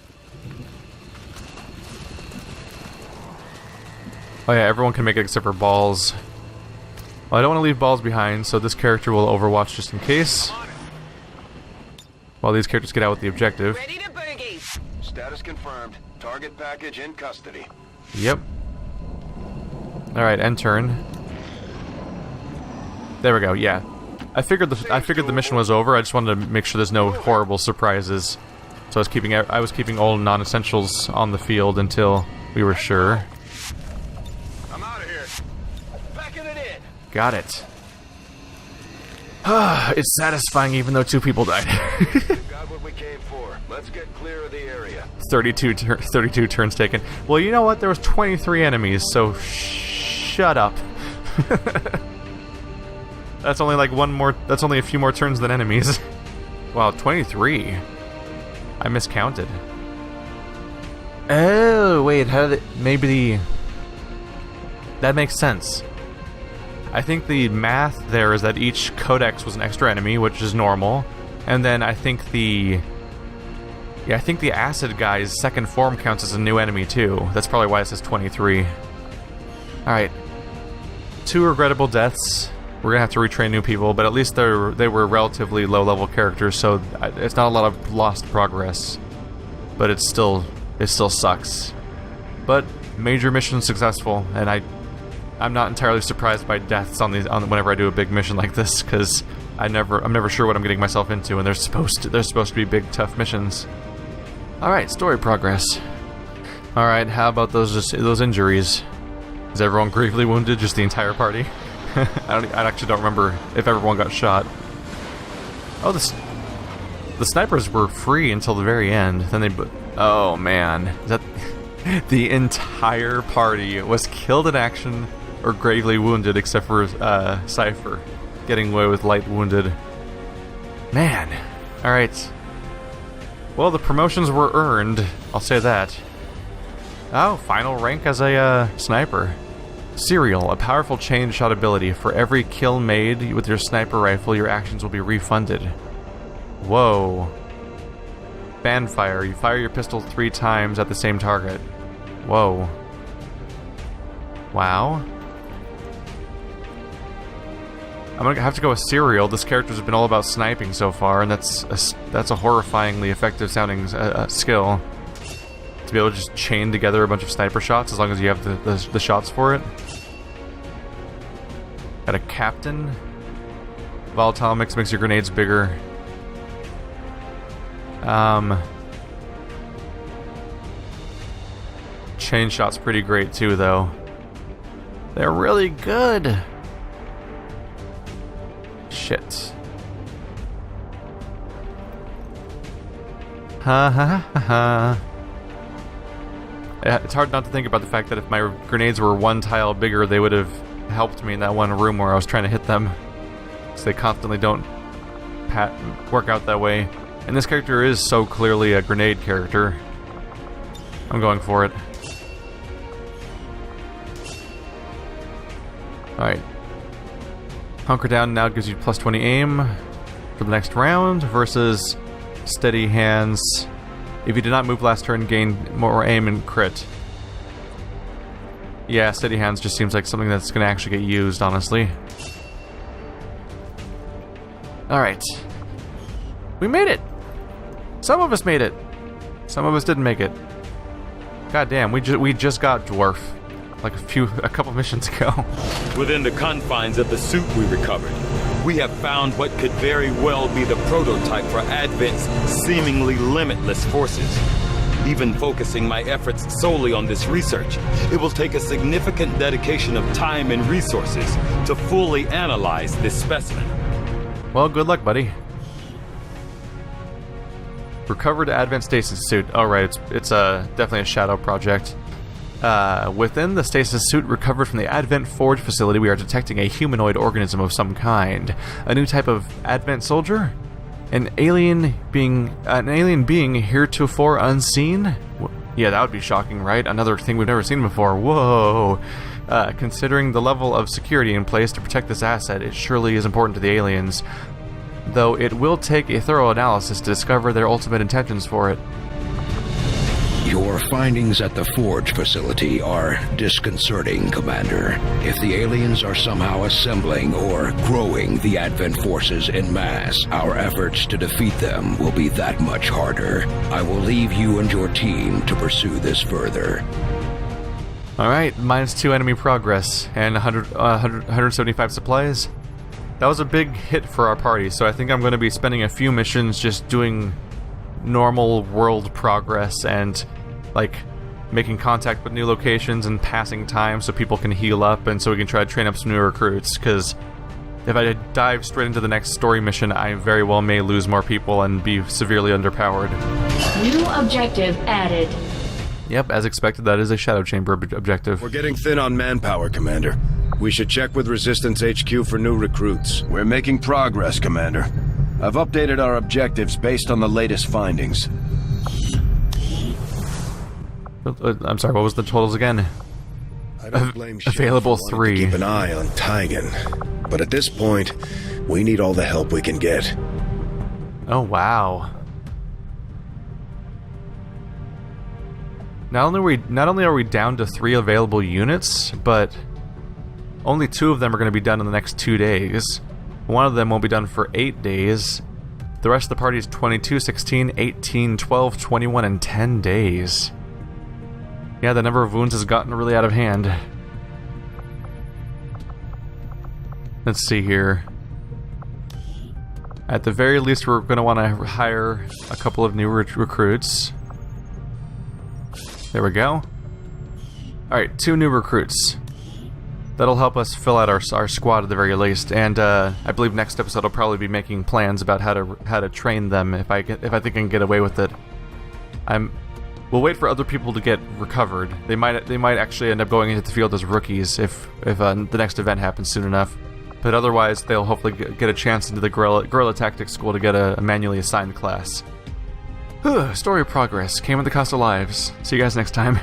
Oh yeah, everyone can make it except for balls. Well, I don't want to leave balls behind, so this character will Overwatch just in case. While these characters get out with the objective. Ready to boogie. Status confirmed. Target package in custody. Yep. Alright, end turn. There we go, yeah. I figured the mission was over, I just wanted to make sure there's no horrible surprises. So I was keeping all non-essentials on the field until we were sure. I'm out of here. Backing it in. Got it. It's satisfying even though 2 people died. Got what we came for. Let's get clear of the area. 32 turns taken. Well, you know what? There was 23 enemies, so shut up. That's only like that's only a few more turns than enemies. Wow, 23. I miscounted. Oh, wait, how did it... That makes sense. I think the math there is that each codex was an extra enemy, which is normal. And then I think the acid guy's second form counts as a new enemy too. That's probably why it says 23. Alright. 2 regrettable deaths. We're gonna have to retrain new people, but at least they were relatively low-level characters, so it's not a lot of lost progress. But it still sucks. But major mission successful, and I'm not entirely surprised by deaths on whenever I do a big mission like this, because I'm never sure what I'm getting myself into, and they're supposed to be big, tough missions. All right, story progress. All right, how about those injuries? Is everyone gravely wounded? Just the entire party? I actually don't remember if everyone got shot. Oh, the snipers were free until the very end. Then they... Oh, man. Is that... The entire party was killed in action or gravely wounded, except for Cypher getting away with light wounded. Man. Alright. Well, the promotions were earned. I'll say that. Oh, final rank as a sniper. Serial, a powerful chain shot ability. For every kill made with your sniper rifle, your actions will be refunded. Whoa. Fanfire, you fire your pistol 3 times at the same target. Whoa. Wow. I'm gonna have to go with Serial. This character's been all about sniping so far, and that's a horrifyingly effective sounding skill. To be able to just chain together a bunch of sniper shots as long as you have the shots for it. Got a Captain. Volatile mix makes your grenades bigger. Chain shot's pretty great too, though. They're really good. Shit. Ha ha ha ha. It's hard not to think about the fact that if my grenades were 1 tile bigger, they would have helped me in that one room where I was trying to hit them. Because they constantly don't work out that way. And this character is so clearly a grenade character. I'm going for it. Alright. Hunker down now gives you plus 20 aim for the next round versus steady hands. If you did not move last turn, gain more aim and crit. Yeah, steady hands just seems like something that's going to actually get used, honestly. Alright. We made it! Some of us made it. Some of us didn't make it. God damn, we just got Dwarf. Like a couple missions ago. Within the confines of the suit we recovered, we have found what could very well be the prototype for Advent's seemingly limitless forces. Even focusing my efforts solely on this research, it will take a significant dedication of time and resources to fully analyze this specimen. Well, good luck, buddy. Recovered Advent stasis suit. Oh, right, it's definitely a shadow project. Within the stasis suit recovered from the Advent Forge facility, we are detecting a humanoid organism of some kind. A new type of Advent soldier? An alien being heretofore unseen? Yeah, that would be shocking, right? Another thing we've never seen before. Whoa! Considering the level of security in place to protect this asset, it surely is important to the aliens. Though it will take a thorough analysis to discover their ultimate intentions for it. Your findings at the Forge facility are disconcerting, Commander. If the aliens are somehow assembling or growing the Advent forces en masse, our efforts to defeat them will be that much harder. I will leave you and your team to pursue this further. Alright, -2 enemy progress and 175 supplies. That was a big hit for our party, so I think I'm going to be spending a few missions just doing normal world progress and like making contact with new locations and passing time so people can heal up and so we can try to train up some new recruits, because if I dive straight into the next story mission, I very well may lose more people and be severely underpowered. New objective added. Yep, as expected, that is a Shadow Chamber objective. We're getting thin on manpower, Commander. We should check with Resistance HQ for new recruits. We're making progress, Commander. I've updated our objectives based on the latest findings. I'm sorry, what was the totals again? I don't blame Sheriff Available for wanting to 3. keep an eye on Tygan. But at this point, we need all the help we can get. Oh, wow. Not only are we down to 3 available units, but only 2 of them are going to be done in the next 2 days. One of them won't be done for 8 days. The rest of the party is 22, 16, 18, 12, 21, and 10 days. Yeah, the number of wounds has gotten really out of hand. Let's see here. At the very least, we're going to want to hire a couple of new recruits. There we go. Alright, 2 new recruits. That'll help us fill out our squad at the very least, and I believe next episode I'll probably be making plans about how to train them if I think I can get away with it. We'll wait for other people to get recovered. They might actually end up going into the field as rookies if the next event happens soon enough. But otherwise, they'll hopefully get a chance into the guerrilla tactics school to get a manually assigned class. Story progress came at the cost of lives. See you guys next time.